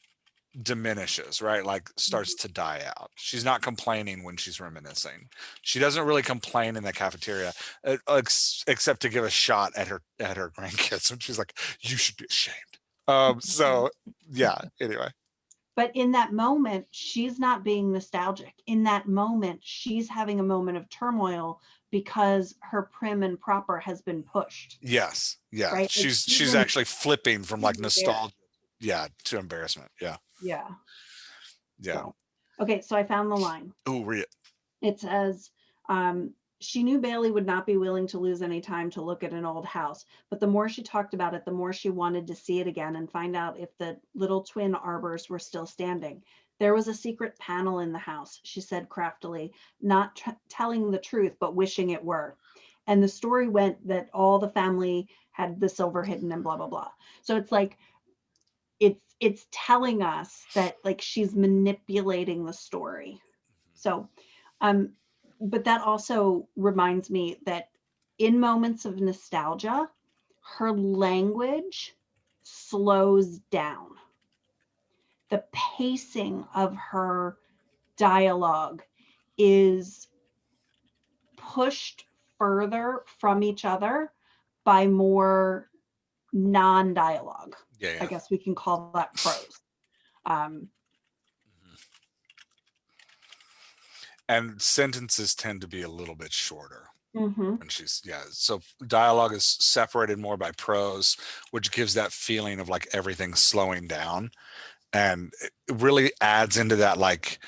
diminishes, right? Like starts to die out. She's not complaining when she's reminiscing. She doesn't really complain in the cafeteria, except to give a shot at her grandkids, and she's like, "You should be ashamed." So yeah. Anyway. But in that moment, she's not being nostalgic. In that moment, she's having a moment of turmoil because her prim and proper has been pushed. Yes. Yeah. Right? She's actually flipping from like nostalgia, to embarrassment. Yeah. Yeah. Yeah. So, okay, so I found the line. Oh, read it. It says, she knew Bailey would not be willing to lose any time to look at an old house, but the more she talked about it, the more she wanted to see it again and find out if the little twin arbors were still standing. There was a secret panel in the house, she said craftily, not telling the truth, but wishing it were. And the story went that all the family had the silver hidden and blah, blah, blah. So it's like, it's telling us that like she's manipulating the story. So, but that also reminds me that in moments of nostalgia, her language slows down. The pacing of her dialogue is pushed further from each other by more non-dialogue. Yeah. I guess we can call that prose. And sentences tend to be a little bit shorter. Mm-hmm. And so dialogue is separated more by prose, which gives that feeling of like everything slowing down, and it really adds into that like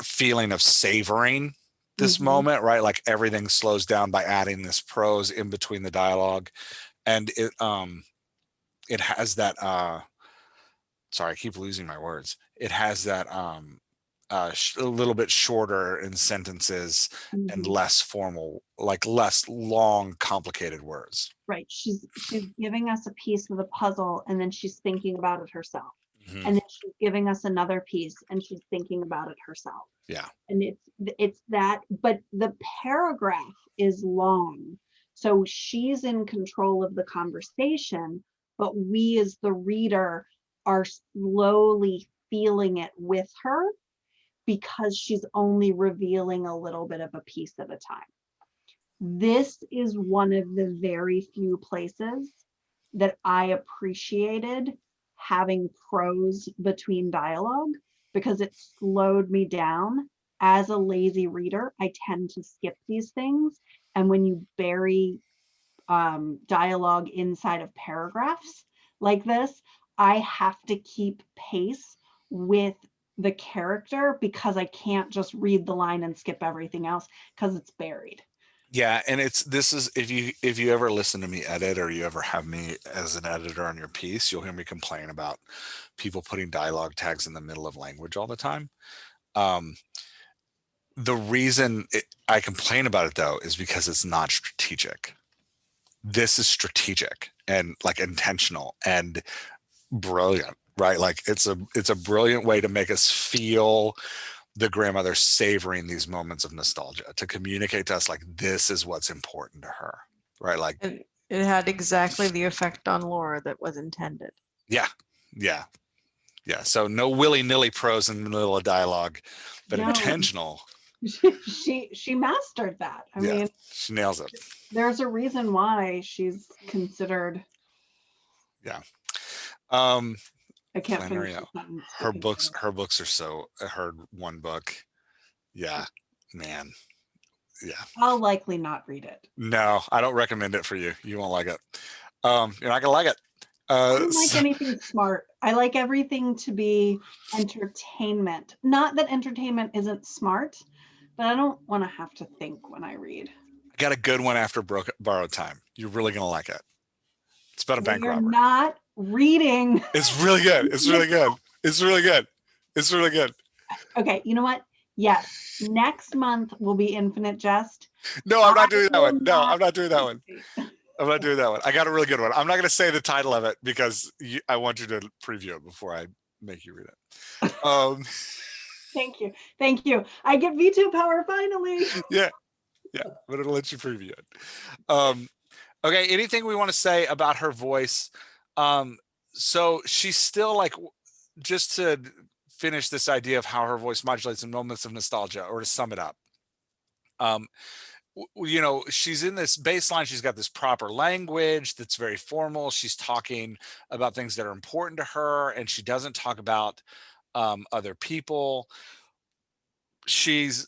feeling of savoring this moment, right? Like everything slows down by adding this prose in between the dialogue, and it has that sorry, I keep losing my words. It has that a little bit shorter in sentences and less formal, like less long, complicated words. Right. She's giving us a piece of the puzzle, and then she's thinking about it herself. And then she's giving us another piece, and she's thinking about it herself. Yeah. And it's that, but the paragraph is long. So she's in control of the conversation, but we as the reader are slowly feeling it with her because she's only revealing a little bit of a piece at a time. This is one of the very few places that I appreciated having prose between dialogue, because it slowed me down. As a lazy reader, I tend to skip these things. And when you bury dialogue inside of paragraphs like this, I have to keep pace with the character because I can't just read the line and skip everything else because it's buried. Yeah, and this is if you ever listen to me edit, or you ever have me as an editor on your piece, you'll hear me complain about people putting dialogue tags in the middle of language all the time. The reason I complain about it though is because it's not strategic. This is strategic and like intentional and brilliant, right? Like it's a brilliant way to make us feel the grandmother savoring these moments of nostalgia, to communicate to us like this is what's important to her, right? Like And it had exactly the effect on Laura that was intended. Yeah. So no willy-nilly prose in the middle of dialogue, but intentional. She mastered that. I mean, she nails it. There's a reason why she's considered. Yeah. I can't Flannery, finish the sentence. her books are so. I heard one book. Yeah, man. Yeah. I'll likely not read it. No, I don't recommend it for you. You won't like it. You're not gonna like it. I don't like anything smart. I like everything to be entertainment. Not that entertainment isn't smart, but I don't want to have to think when I read. I got a good one after Borrowed Time. You're really gonna like it. It's about a bank robbery. You're not reading. It's really good. It's really good. It's really good. It's really good. Okay, you know what? Yes, next month will be Infinite Jest. No, I'm not doing that one. No, I'm not doing that one. I'm not doing that one. I got a really good one. I'm not going to say the title of it because I want you to preview it before I make you read it. Thank you. I get veto power finally. Yeah, but it'll let you preview it. Okay, anything we want to say about her voice? So she's still like, just to finish this idea of how her voice modulates in moments of nostalgia, or to sum it up, um, she's in this baseline. She's got this proper language that's very formal. She's talking about things that are important to her, and she doesn't talk about other people. She's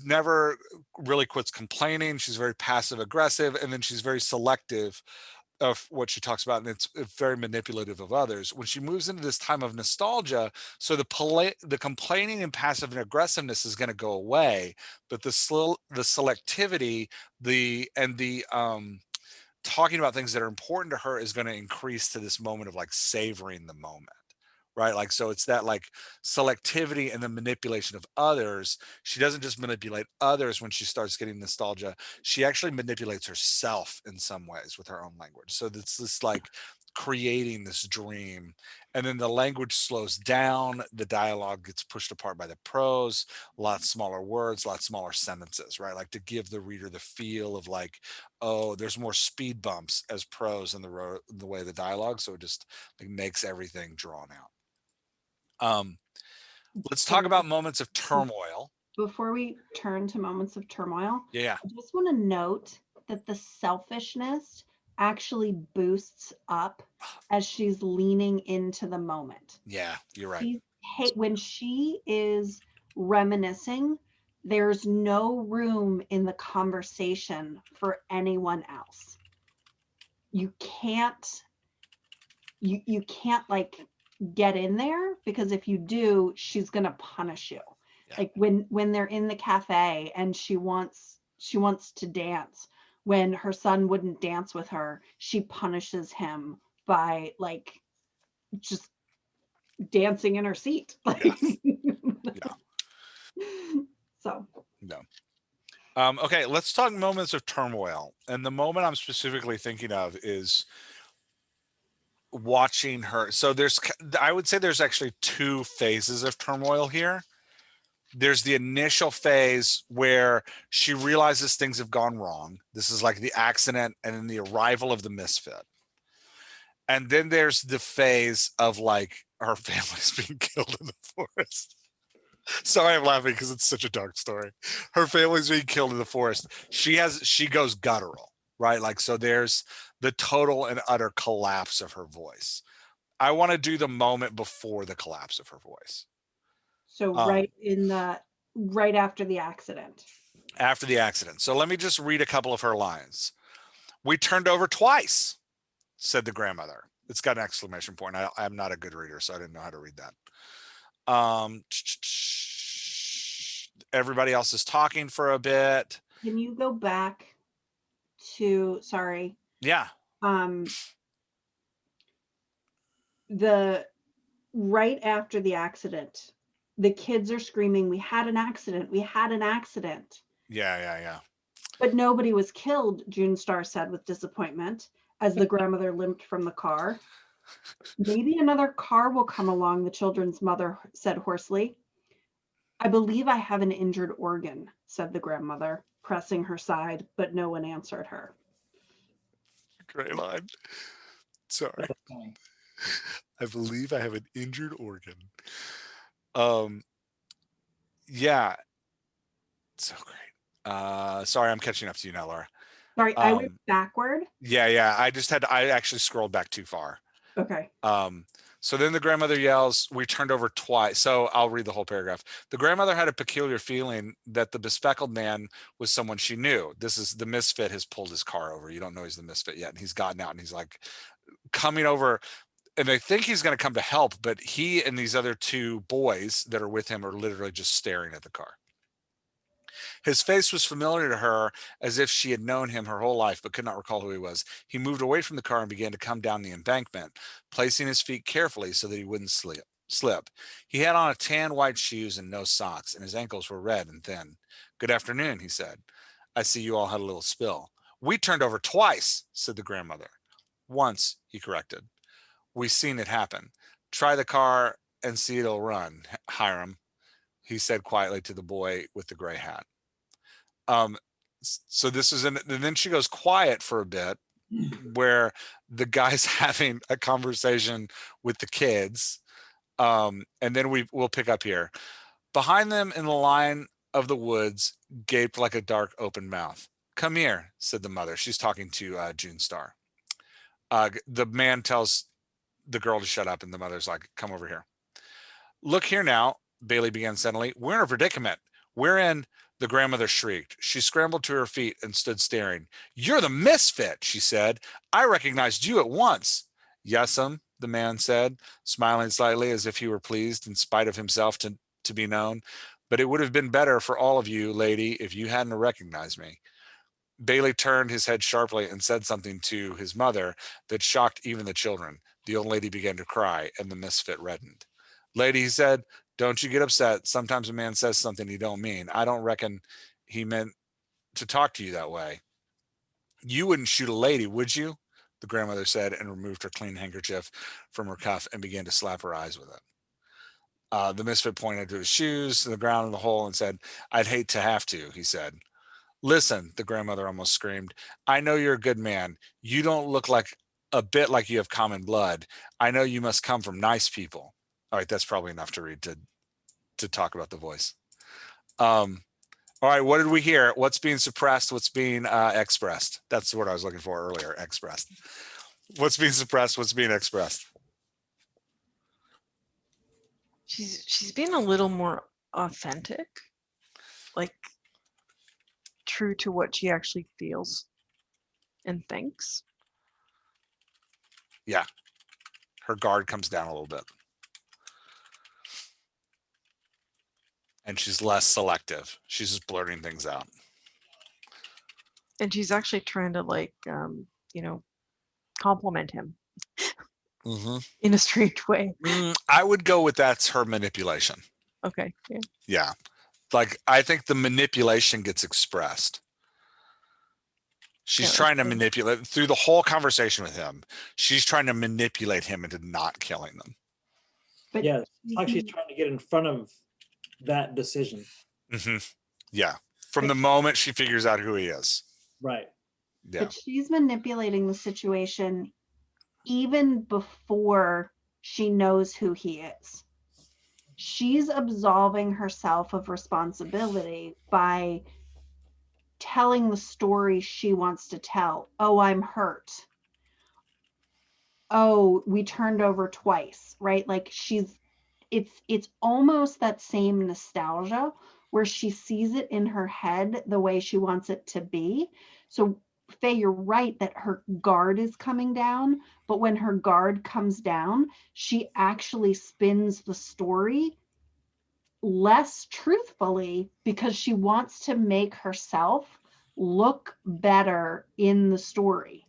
never really quits complaining. She's very passive aggressive, and then she's very selective of what she talks about, and it's very manipulative of others. When she moves into this time of nostalgia, so the complaining and passive aggressiveness is going to go away, but the selectivity, the talking about things that are important to her is going to increase to this moment of like savoring the moment, right? Like, so it's that like selectivity and the manipulation of others. She doesn't just manipulate others when she starts getting nostalgia, she actually manipulates herself in some ways with her own language. So it's this like creating this dream, and then the language slows down, the dialogue gets pushed apart by the prose, a lot smaller words, a lot smaller sentences, right? Like to give the reader the feel of like, oh, there's more speed bumps as prose in the way of the dialogue, so it just like makes everything drawn out. Let's talk So about moments of turmoil. before we turn to moments of turmoil, Yeah. I just want to note that the selfishness actually boosts up as she's leaning into the moment. Yeah, you're right. When she is reminiscing, there's no room in the conversation for anyone else. You can't like get in there, because if you do, she's going to punish you. Yeah. Like when they're in the cafe and she wants to dance, when her son wouldn't dance with her, she punishes him by like just dancing in her seat. Like, Yeah. so No. Okay, let's talk moments of turmoil. And the moment I'm specifically thinking of is watching her. So I would say there's actually two phases of turmoil here. There's the initial phase where she realizes things have gone wrong. This is like the accident and then the arrival of the misfit. And then there's the phase of like her family's being killed in the forest. Sorry, I'm laughing because it's such a dark story. Her family's being killed in the forest. She goes guttural, right? Like, so there's the total and utter collapse of her voice. I want to do the moment before the collapse of her voice. so right after the accident. After the accident. So let me just read a couple of her lines. "We turned over twice," said the grandmother. It's got an exclamation point. I'm not a good reader, so I didn't know how to read that. Everybody else is talking for a bit. Can you go back to, sorry. Yeah. The right after the accident, the kids are screaming, "We had an accident. We had an accident." Yeah. But nobody was killed, June Star said with disappointment as the grandmother limped from the car. "Maybe another car will come along," the children's mother said hoarsely. "I believe I have an injured organ," said the grandmother, pressing her side, but no one answered her. Great line. Sorry. "I believe I have an injured organ." Yeah. So great. Sorry, I'm catching up to you now, Laura. Sorry, I went backward. Yeah. I actually scrolled back too far. Okay. So then the grandmother yells, "We turned over twice." So I'll read the whole paragraph. "The grandmother had a peculiar feeling that the bespectacled man was someone she knew." This is the misfit has pulled his car over. You don't know he's the misfit yet. And he's gotten out and he's like coming over, and they think he's going to come to help, but he and these other two boys that are with him are literally just staring at the car. His face was familiar to her, as if she had known him her whole life, but could not recall who he was. He moved away from the car and began to come down the embankment, placing his feet carefully so that he wouldn't slip. He had on a tan white shoes and no socks, and his ankles were red and thin. "Good afternoon," he said. "I see you all had a little spill." "We turned over twice," said the grandmother. "Once," he corrected. "We seen it happen. Try the car and see it'll run, Hiram," he said quietly to the boy with the gray hat. So this is and then she goes quiet for a bit, where the guy's having a conversation with the kids. And then we'll pick up here. Behind them in the line of the woods gaped like a dark open mouth. Come here, said the mother. She's talking to June Star. The man tells the girl to shut up, and the mother's like, come over here. Look here now, Bailey began suddenly. We're in a predicament. We're in, the grandmother shrieked. She scrambled to her feet and stood staring. You're the misfit, she said. I recognized you at once. Yes'm, the man said, smiling slightly as if he were pleased in spite of himself to be known. But it would have been better for all of you, lady, if you hadn't recognized me. Bailey turned his head sharply and said something to his mother that shocked even the children. The old lady began to cry, and the misfit reddened. Lady, he said, don't you get upset. Sometimes a man says something he don't mean. I don't reckon he meant to talk to you that way. You wouldn't shoot a lady, would you? The grandmother said, and removed her clean handkerchief from her cuff and began to slap her eyes with it. The misfit pointed to his shoes, to the ground in the hole, and said, I'd hate to have to, he said. Listen, the grandmother almost screamed. I know you're a good man. You don't look like a bit like you have common blood. I know you must come from nice people. All right, that's probably enough to read to talk about the voice. All right, what did we hear? What's being suppressed? What's being expressed? That's what I was looking for earlier, expressed. What's being suppressed? What's being expressed? She's being a little more authentic, like true to what she actually feels and thinks. Yeah. Her guard comes down a little bit. And she's less selective. She's just blurting things out. And she's actually trying to compliment him in a strange way. I would go with that's her manipulation. Okay. Yeah. Yeah. Like, I think the manipulation gets expressed. She's trying to manipulate through the whole conversation with him. She's trying to manipulate him into not killing them. But yeah, it's like she's trying to get in front of that decision. Yeah. From the moment she figures out who he is. Right. Yeah. But she's manipulating the situation even before she knows who he is. She's absolving herself of responsibility by telling the story she wants to tell. Oh, I'm hurt. Oh, we turned over twice, right? Like it's almost that same nostalgia where she sees it in her head the way she wants it to be. So Faye, you're right that her guard is coming down, but when her guard comes down, she actually spins the story less truthfully because she wants to make herself look better in the story.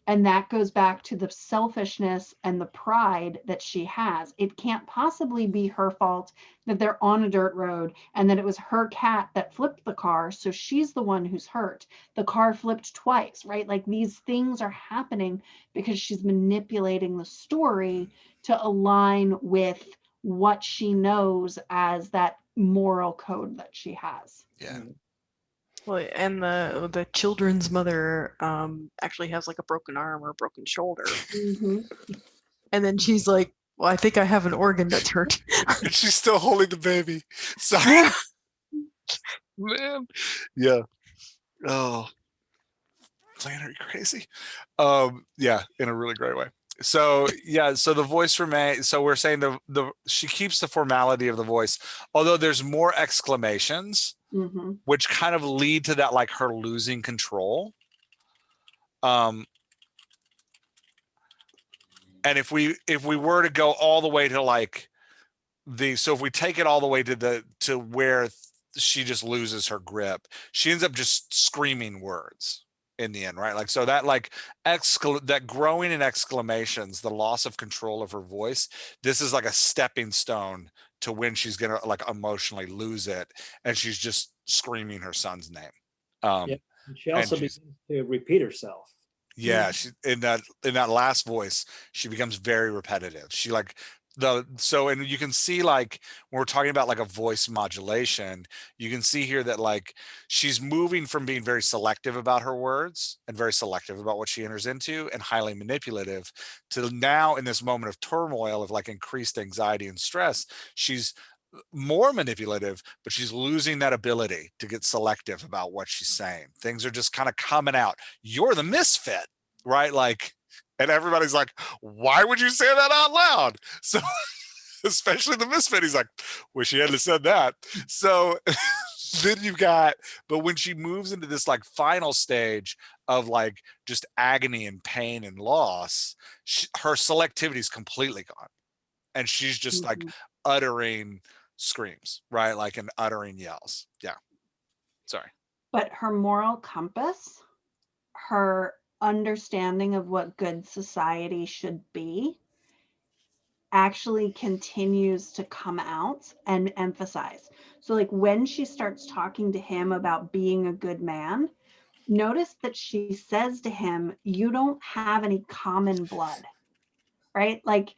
And that goes back to the selfishness and the pride that she has. It can't possibly be her fault that they're on a dirt road and that it was her cat that flipped the car. So she's the one who's hurt. The car flipped twice, right? Like these things are happening because she's manipulating the story to align with what she knows as that moral code that she has. Yeah. Well, and the children's mother actually has like a broken arm or a broken shoulder. And then she's like, well, I think I have an organ that's hurt. And she's still holding the baby. Sorry. Man. Yeah. Oh. Flannery crazy. Yeah, in a really great way. So yeah, so the voice remains. So we're saying the she keeps the formality of the voice, although there's more exclamations, which kind of lead to that, like her losing control. And if we were to go all the way to like so if we take it all the way to where she just loses her grip, she ends up just screaming words in the end, right? Like, so that like that growing in exclamations, the loss of control of her voice, this is like a stepping stone to when she's gonna like emotionally lose it, and she's just screaming her son's name. Yeah. And she also begins to repeat herself. Yeah, she in that last voice, she becomes very repetitive. She like And you can see, like, when we're talking about like a voice modulation, you can see here that like she's moving from being very selective about her words and very selective about what she enters into and highly manipulative to now, in this moment of turmoil, of like increased anxiety and stress, she's more manipulative, but she's losing that ability to get selective about what she's saying. Things are just kind of coming out. You're the misfit, right? Like, and everybody's like, why would you say that out loud? So especially the misfit, he's like, wish he hadn't said that. So then you've got, but when she moves into this like final stage of like just agony and pain and loss, her selectivity is completely gone. And she's just like uttering screams, right? Like, and uttering yells. Yeah. Sorry. But her moral compass, her understanding of what good society should be, actually continues to come out and emphasize. So like when she starts talking to him about being a good man, notice that she says to him, you don't have any common blood, right? Like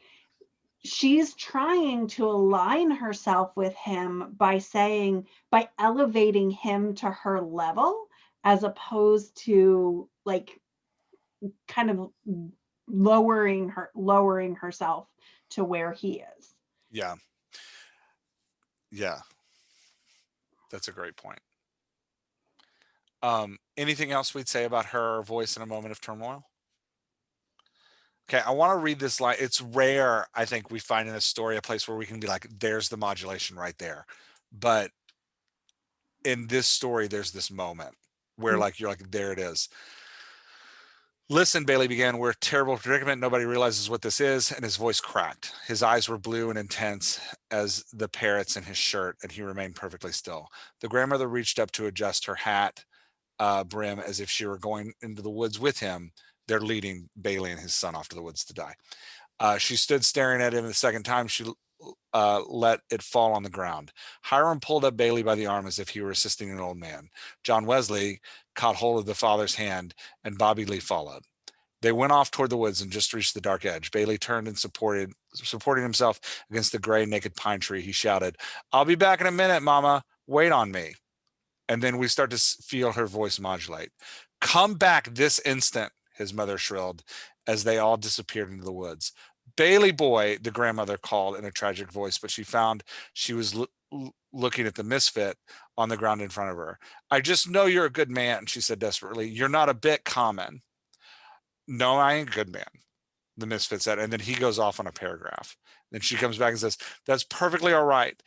she's trying to align herself with him by elevating him to her level, as opposed to like kind of lowering herself to where he is. Yeah. Yeah. That's a great point. Anything else we'd say about her voice in a moment of turmoil? Okay, I want to read this line. It's rare, I think, we find in a story a place where we can be like, there's the modulation right there. But in this story, there's this moment where like, you're like, there it is. Listen, Bailey began, we're a terrible predicament. Nobody realizes what this is. And his voice cracked. His eyes were blue and intense as the parrots in his shirt, and he remained perfectly still. The grandmother reached up to adjust her hat brim as if she were going into the woods with him. They're leading Bailey and his son off to the woods to die. She stood staring at him. The second time she let it fall on the ground. Hiram pulled up Bailey by the arm as if he were assisting an old man. John Wesley caught hold of the father's hand, and Bobby Lee followed. They went off toward the woods and just reached the dark edge. Bailey turned and supporting himself against the gray, naked pine tree. He shouted, I'll be back in a minute, Mama. Wait on me. And then we start to feel her voice modulate. Come back this instant, his mother shrilled as they all disappeared into the woods. Bailey boy, the grandmother called in a tragic voice, but she found she was looking at the misfit on the ground in front of her. I just know you're a good man, she said desperately. You're not a bit common. No, I ain't a good man, the misfit said. And then he goes off on a paragraph. Then she comes back and says, that's perfectly all right.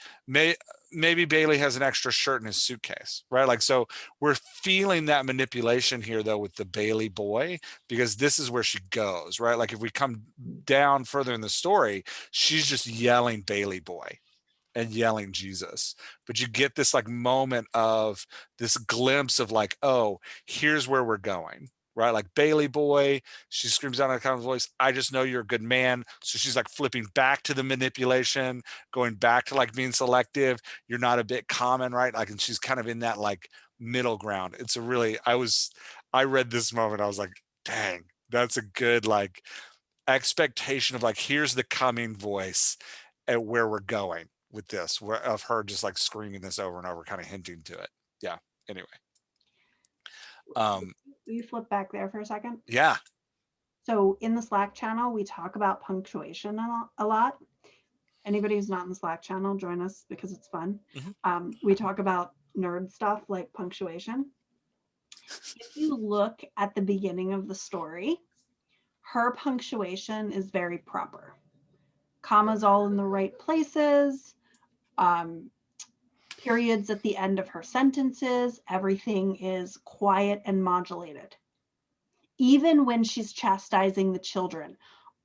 Maybe Bailey has an extra shirt in his suitcase, right? Like, so we're feeling that manipulation here, though, with the Bailey boy, because this is where she goes, right? Like, if we come down further in the story, she's just yelling Bailey boy and yelling Jesus. But you get this like moment of this glimpse of like, oh, here's where we're going. Right, like Bailey boy, she screams out in a kind of voice, I just know you're a good man. So she's like flipping back to the manipulation, going back to like being selective. You're not a bit common, right? Like, and she's kind of in that like middle ground. It's a really, I read this moment, I was like, dang, that's a good like expectation of like, here's the coming voice at where we're going with this, of her just like screaming this over and over, kind of hinting to it. Yeah. Anyway. Will you flip back there for a second? Yeah. So in the Slack channel, we talk about punctuation a lot. Anybody who's not in the Slack channel, join us because it's fun. Mm-hmm. We talk about nerd stuff like punctuation. If you look at the beginning of the story, her punctuation is very proper. Commas all in the right places. Periods at the end of her sentences, everything is quiet and modulated. Even when she's chastising the children,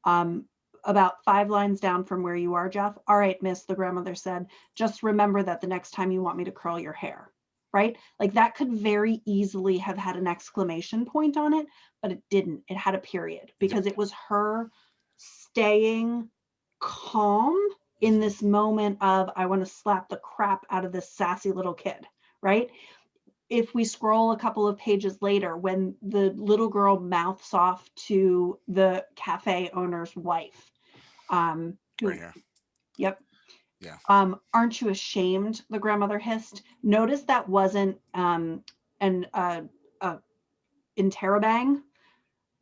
about 5 lines down from where you are, Jeff. All right, miss, the grandmother said, just remember that the next time you want me to curl your hair, right? Like that could very easily have had an exclamation point on it, but it didn't. It had a period because it was her staying calm in this moment of, I want to slap the crap out of this sassy little kid, right? If we scroll a couple of pages later, when the little girl mouths off to the cafe owner's wife, who Yep. Yeah. Aren't you ashamed? The grandmother hissed. Notice that wasn't an interrobang,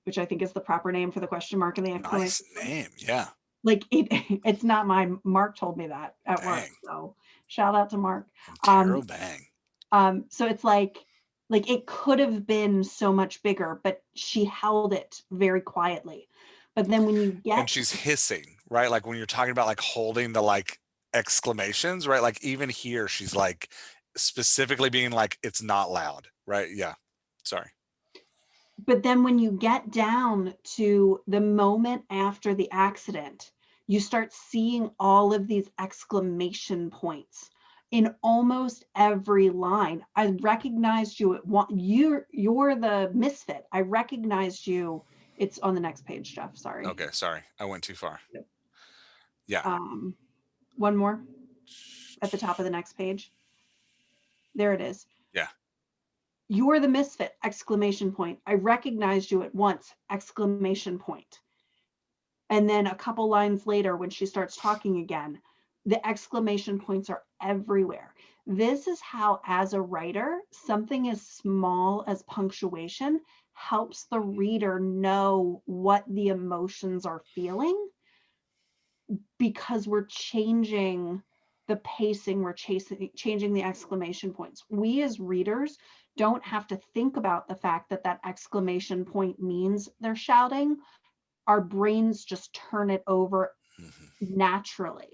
which I think is the proper name for the question mark and the exclamation. Nice name. Yeah. Like it's not mine. Mark told me that at work. So shout out to Mark. Interrobang. So it's like it could have been so much bigger, but she held it very quietly. But then when you get, and she's hissing, right? Like when you're talking about like holding the like exclamations, right? Like even here, she's like specifically being like, it's not loud, right? Yeah. Sorry. but then when you get down to the moment after the accident, you start seeing all of these exclamation points in almost every line. I recognized you at one. You're the misfit. I recognized you. It's on the next page, Jeff. Sorry. Okay. Sorry. I went too far. Yep. Yeah. One more at the top of the next page. There it is. Yeah. You're the misfit, exclamation point. I recognized you at once, exclamation point. And then a couple lines later, when she starts talking again, the exclamation points are everywhere. This is how, as a writer, something as small as punctuation helps the reader know what the emotions are feeling, because we're changing the pacing, we're changing the exclamation points. We as readers don't have to think about the fact that that exclamation point means they're shouting. Our brains just turn it over naturally.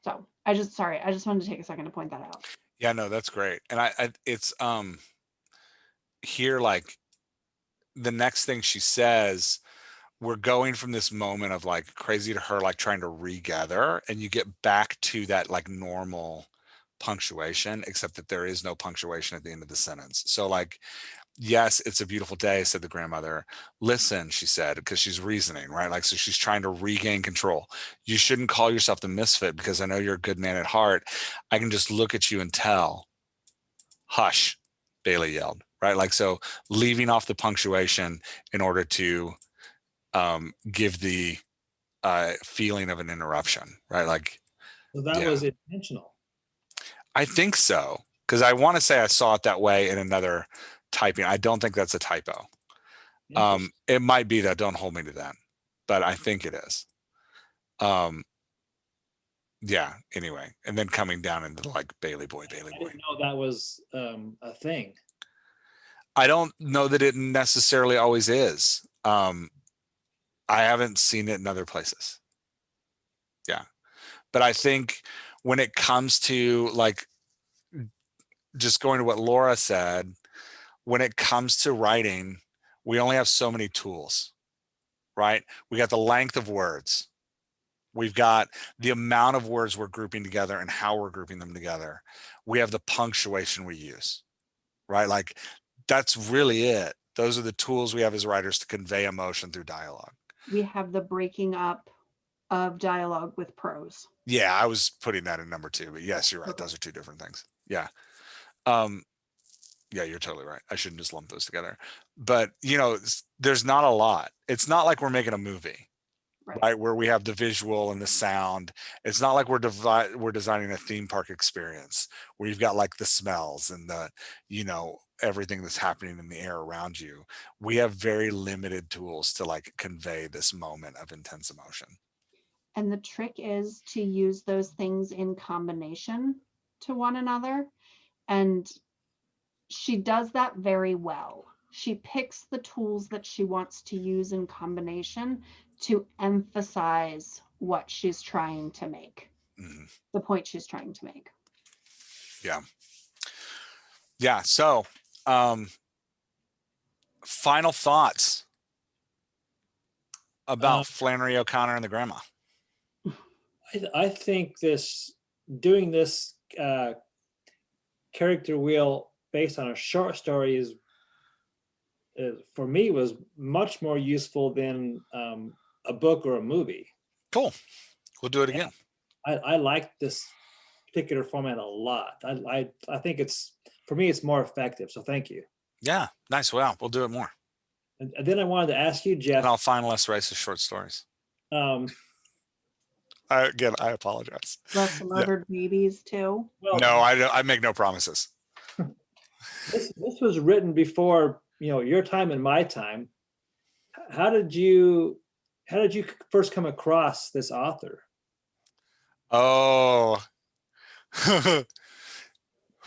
So I just wanted to take a second to point that out. Yeah, no, that's great. And it's here, like the next thing she says, we're going from this moment of like crazy to her, like trying to regather, and you get back to that like normal punctuation, except that there is no punctuation at the end of the sentence. So like, yes, it's a beautiful day, said the grandmother. Listen, she said, because she's reasoning, right? Like, so she's trying to regain control. You shouldn't call yourself the misfit because I know you're a good man at heart. I can just look at you and tell. Hush, Bailey yelled, right? Like, so leaving off the punctuation in order to give the feeling of an interruption, right? Like, So that was intentional. I think so, because I want to say I saw it that way in another typing. I don't think that's a typo. It might be that. Don't hold me to that, but I think it is. Yeah. Anyway, and then coming down into like Bailey boy. I didn't know that was a thing. I don't know that it necessarily always is. I haven't seen it in other places. Yeah, but I think when it comes to like just going to what Laura said, when it comes to writing, we only have so many tools, right? We got the length of words. We've got the amount of words we're grouping together and how we're grouping them together. We have the punctuation we use, right? Like that's really it. Those are the tools we have as writers to convey emotion through dialogue. We have the breaking up of dialogue with prose. Yeah, I was putting that in number 2, but yes, you're right. Those are 2 different things. Yeah. Yeah, you're totally right. I shouldn't just lump those together. But, you know, there's not a lot. It's not like we're making a movie, right? Where we have the visual and the sound. It's not like we're designing a theme park experience where you've got like the smells and the, you know, everything that's happening in the air around you. We have very limited tools to like convey this moment of intense emotion. And the trick is to use those things in combination to one another. And she does that very well. She picks the tools that she wants to use in combination to emphasize what she's trying to make, the point she's trying to make. Yeah. Yeah. So, final thoughts about Flannery O'Connor and the grandma. I think doing this character wheel based on a short story is for me was much more useful than a book or a movie. Cool. We'll do it again. I like this particular format a lot. I think for me it's more effective. So thank you. Yeah. Nice. Well, we'll do it more. And then I wanted to ask you, Jeff. And I'll finalize write the short stories. Again, I apologize. Lots of murdered babies too. Well, No, I make no promises. this was written before, your time and my time. How did you first come across this author? Oh,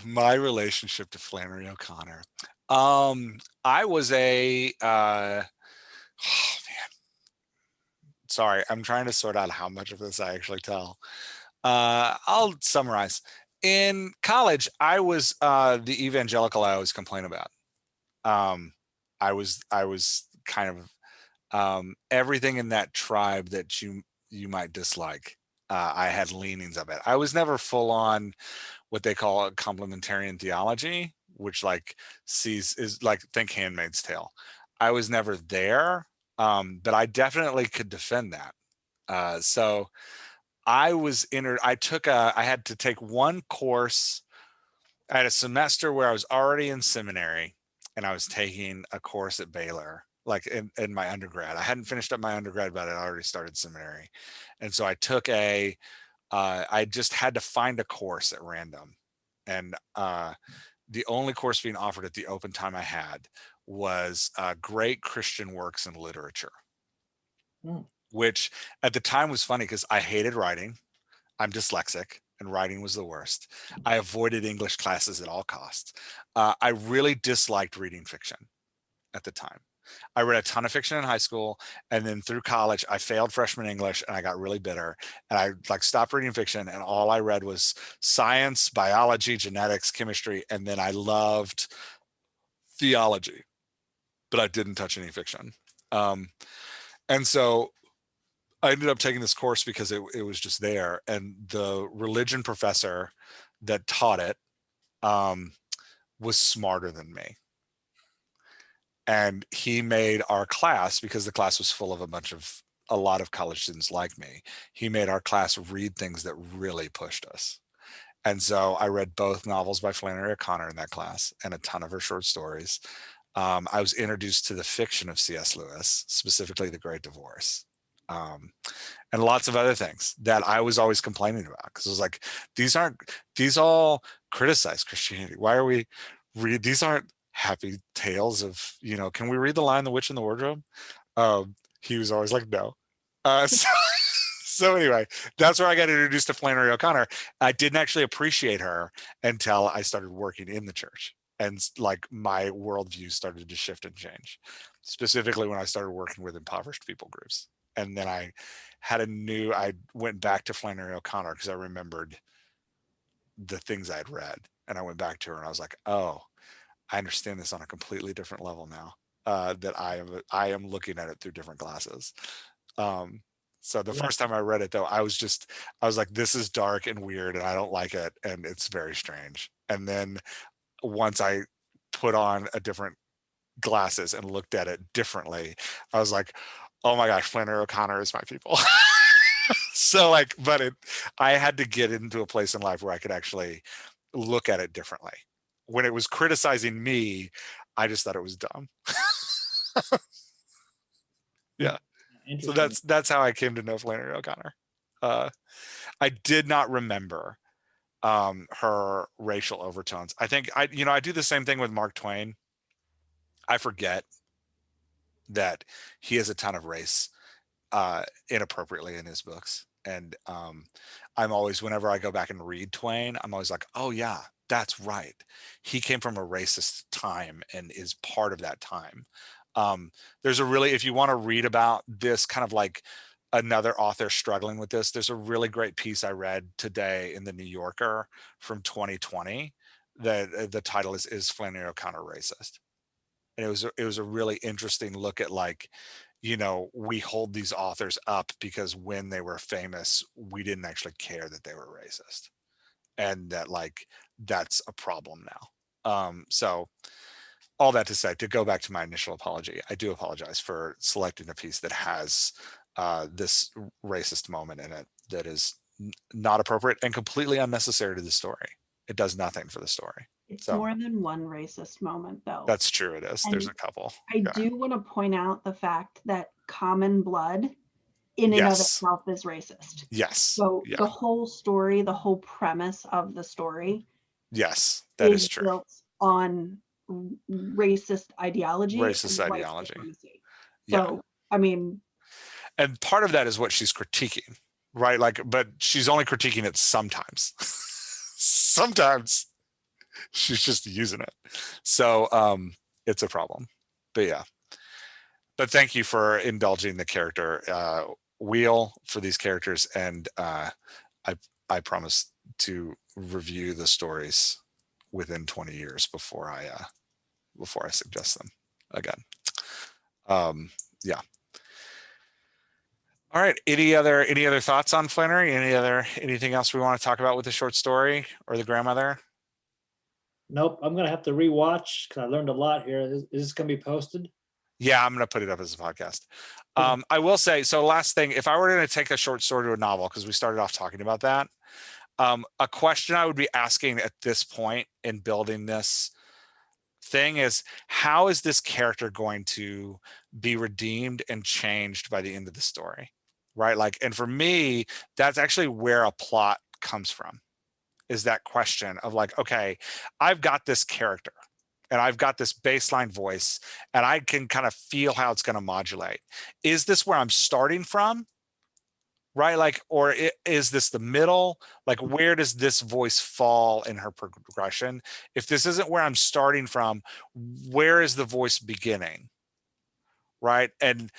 my relationship to Flannery O'Connor. I was oh man, sorry, I'm trying to sort out how much of this I actually tell. I'll summarize. In college, I was the evangelical I always complain about. I was kind of everything in that tribe that you might dislike. I had leanings of it. I was never full on what they call a complementarian theology, which like is like think Handmaid's Tale. I was never there, but I definitely could defend that. So I had to take one course. I had a semester where I was already in seminary and I was taking a course at Baylor, like in my undergrad. I hadn't finished up my undergrad, but I'd already started seminary. And so I took I just had to find a course at random. And the only course being offered at the open time I had was Great Christian Works in Literature, which at the time was funny because I hated writing. I'm dyslexic and writing was the worst. I avoided English classes at all costs. I really disliked reading fiction at the time. I read a ton of fiction in high school, and then through college, I failed freshman English and I got really bitter. And I like stopped reading fiction, and all I read was science, biology, genetics, chemistry, and then I loved theology, but I didn't touch any fiction. And so I ended up taking this course because it was just there, and the religion professor that taught it was smarter than me. And he made our class, because the class was full of a lot of college students like me, he made our class read things that really pushed us. And so I read both novels by Flannery O'Connor in that class and a ton of her short stories. I was introduced to the fiction of C.S. Lewis, specifically The Great Divorce, and lots of other things that I was always complaining about, because it was like, these all criticize Christianity. Why are we these aren't happy tales of, can we read The Lion, the Witch, and the Wardrobe? He was always like, no. So anyway, that's where I got introduced to Flannery O'Connor. I didn't actually appreciate her until I started working in the church, and like my worldview started to shift and change, specifically when I started working with impoverished people groups. And then I went back to Flannery O'Connor because I remembered the things I had read, and I went back to her and I was like, oh, I understand this on a completely different level now, that I am looking at it through different glasses. So the first time I read it, though, I was like, this is dark and weird and I don't like it, and it's very strange. And then once I put on a different glasses and looked at it differently, I was like, oh my gosh, Flannery O'Connor is my people. So like, I had to get into a place in life where I could actually look at it differently. When it was criticizing me, I just thought it was dumb. Yeah. So that's how I came to know Flannery O'Connor. I did not remember her racial overtones. I think I do the same thing with Mark Twain. I forget that he has a ton of race inappropriately in his books. And I'm always, whenever I go back and read Twain, I'm always like, oh yeah, that's right. He came from a racist time and is part of that time. There's if you want to read about this kind of like another author struggling with this, there's a really great piece I read today in the New Yorker from 2020 that the title is Flannery O'Connor Racist? And it was a really interesting look at like, we hold these authors up because when they were famous, we didn't actually care that they were racist, and that like, that's a problem now. So all that to say, to go back to my initial apology, I do apologize for selecting a piece that has this racist moment in it that is not appropriate and completely unnecessary to the story. It does nothing for the story. It's more than one racist moment, though. That's true. It is. And there's a couple. I do want to point out the fact that Common Blood in and of Yes. itself is racist. Yes. So Yeah. the whole story, the whole premise of the story Yes, that is true. built on racist ideology Racist and white ideology. supremacy. Yeah. So, I mean, And part of that is what she's critiquing, right? Like, but she's only critiquing it sometimes. Sometimes she's just using it. So it's a problem. But yeah. But thank you for indulging the character wheel for these characters. And I promise to review the stories within 20 years before I suggest them again. Yeah. All right. Any other thoughts on Flannery? Anything else we want to talk about with the short story or the grandmother? Nope. I'm gonna have to rewatch because I learned a lot here. Is this gonna be posted? Yeah, I'm going to put it up as a podcast. I will say, so last thing, if I were going to take a short story to a novel, because we started off talking about that, a question I would be asking at this point in building this thing is, how is this character going to be redeemed and changed by the end of the story? Right? Like, and for me, that's actually where a plot comes from, is that question of like, okay, I've got this character and I've got this baseline voice and I can kind of feel how it's going to modulate. Is this where I'm starting from? Right? Like, or is this the middle? Like, where does this voice fall in her progression? If this isn't where I'm starting from, where is the voice beginning? Right? And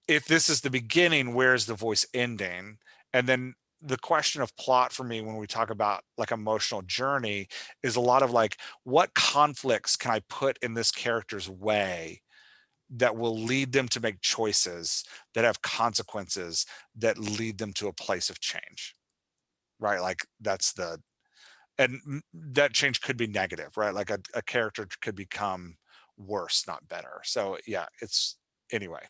if this is the beginning, where is the voice ending? And then the question of plot for me when we talk about like emotional journey is a lot of like, what conflicts can I put in this character's way that will lead them to make choices that have consequences that lead them to a place of change, right? Like and that change could be negative, right? Like a character could become worse, not better. So yeah, anyway,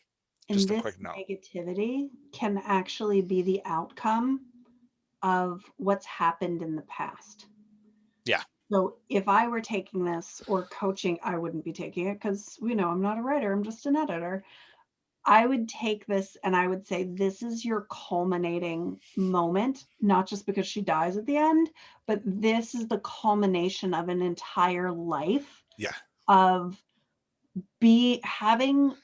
and just a this quick note. negativity can actually be the outcome of what's happened in the past. Yeah. So if I were taking this or coaching, I wouldn't be taking it because, I'm not a writer, I'm just an editor. I would take this and I would say, this is your culminating moment, not just because she dies at the end, but this is the culmination of an entire life of having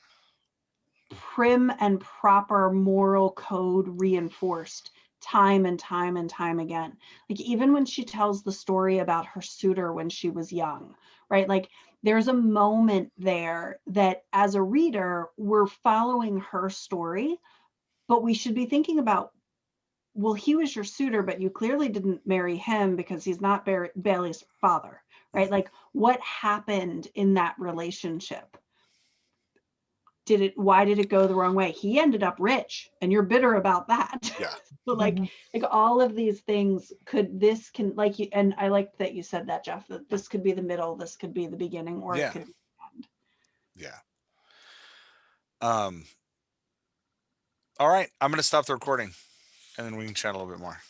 prim and proper moral code reinforced time and time and time again. Like, even when she tells the story about her suitor when she was young, right? Like, there's a moment there that as a reader, we're following her story, but we should be thinking about, well, he was your suitor, but you clearly didn't marry him because he's not Bailey's father, right? Like, what happened in that relationship? Why did it go the wrong way? He ended up rich and you're bitter about that. Yeah. So like all of these things like you, and I like that you said that, Jeff, that this could be the middle, this could be the beginning, or it could be the end. Yeah. All right, I'm going to stop the recording and then we can chat a little bit more.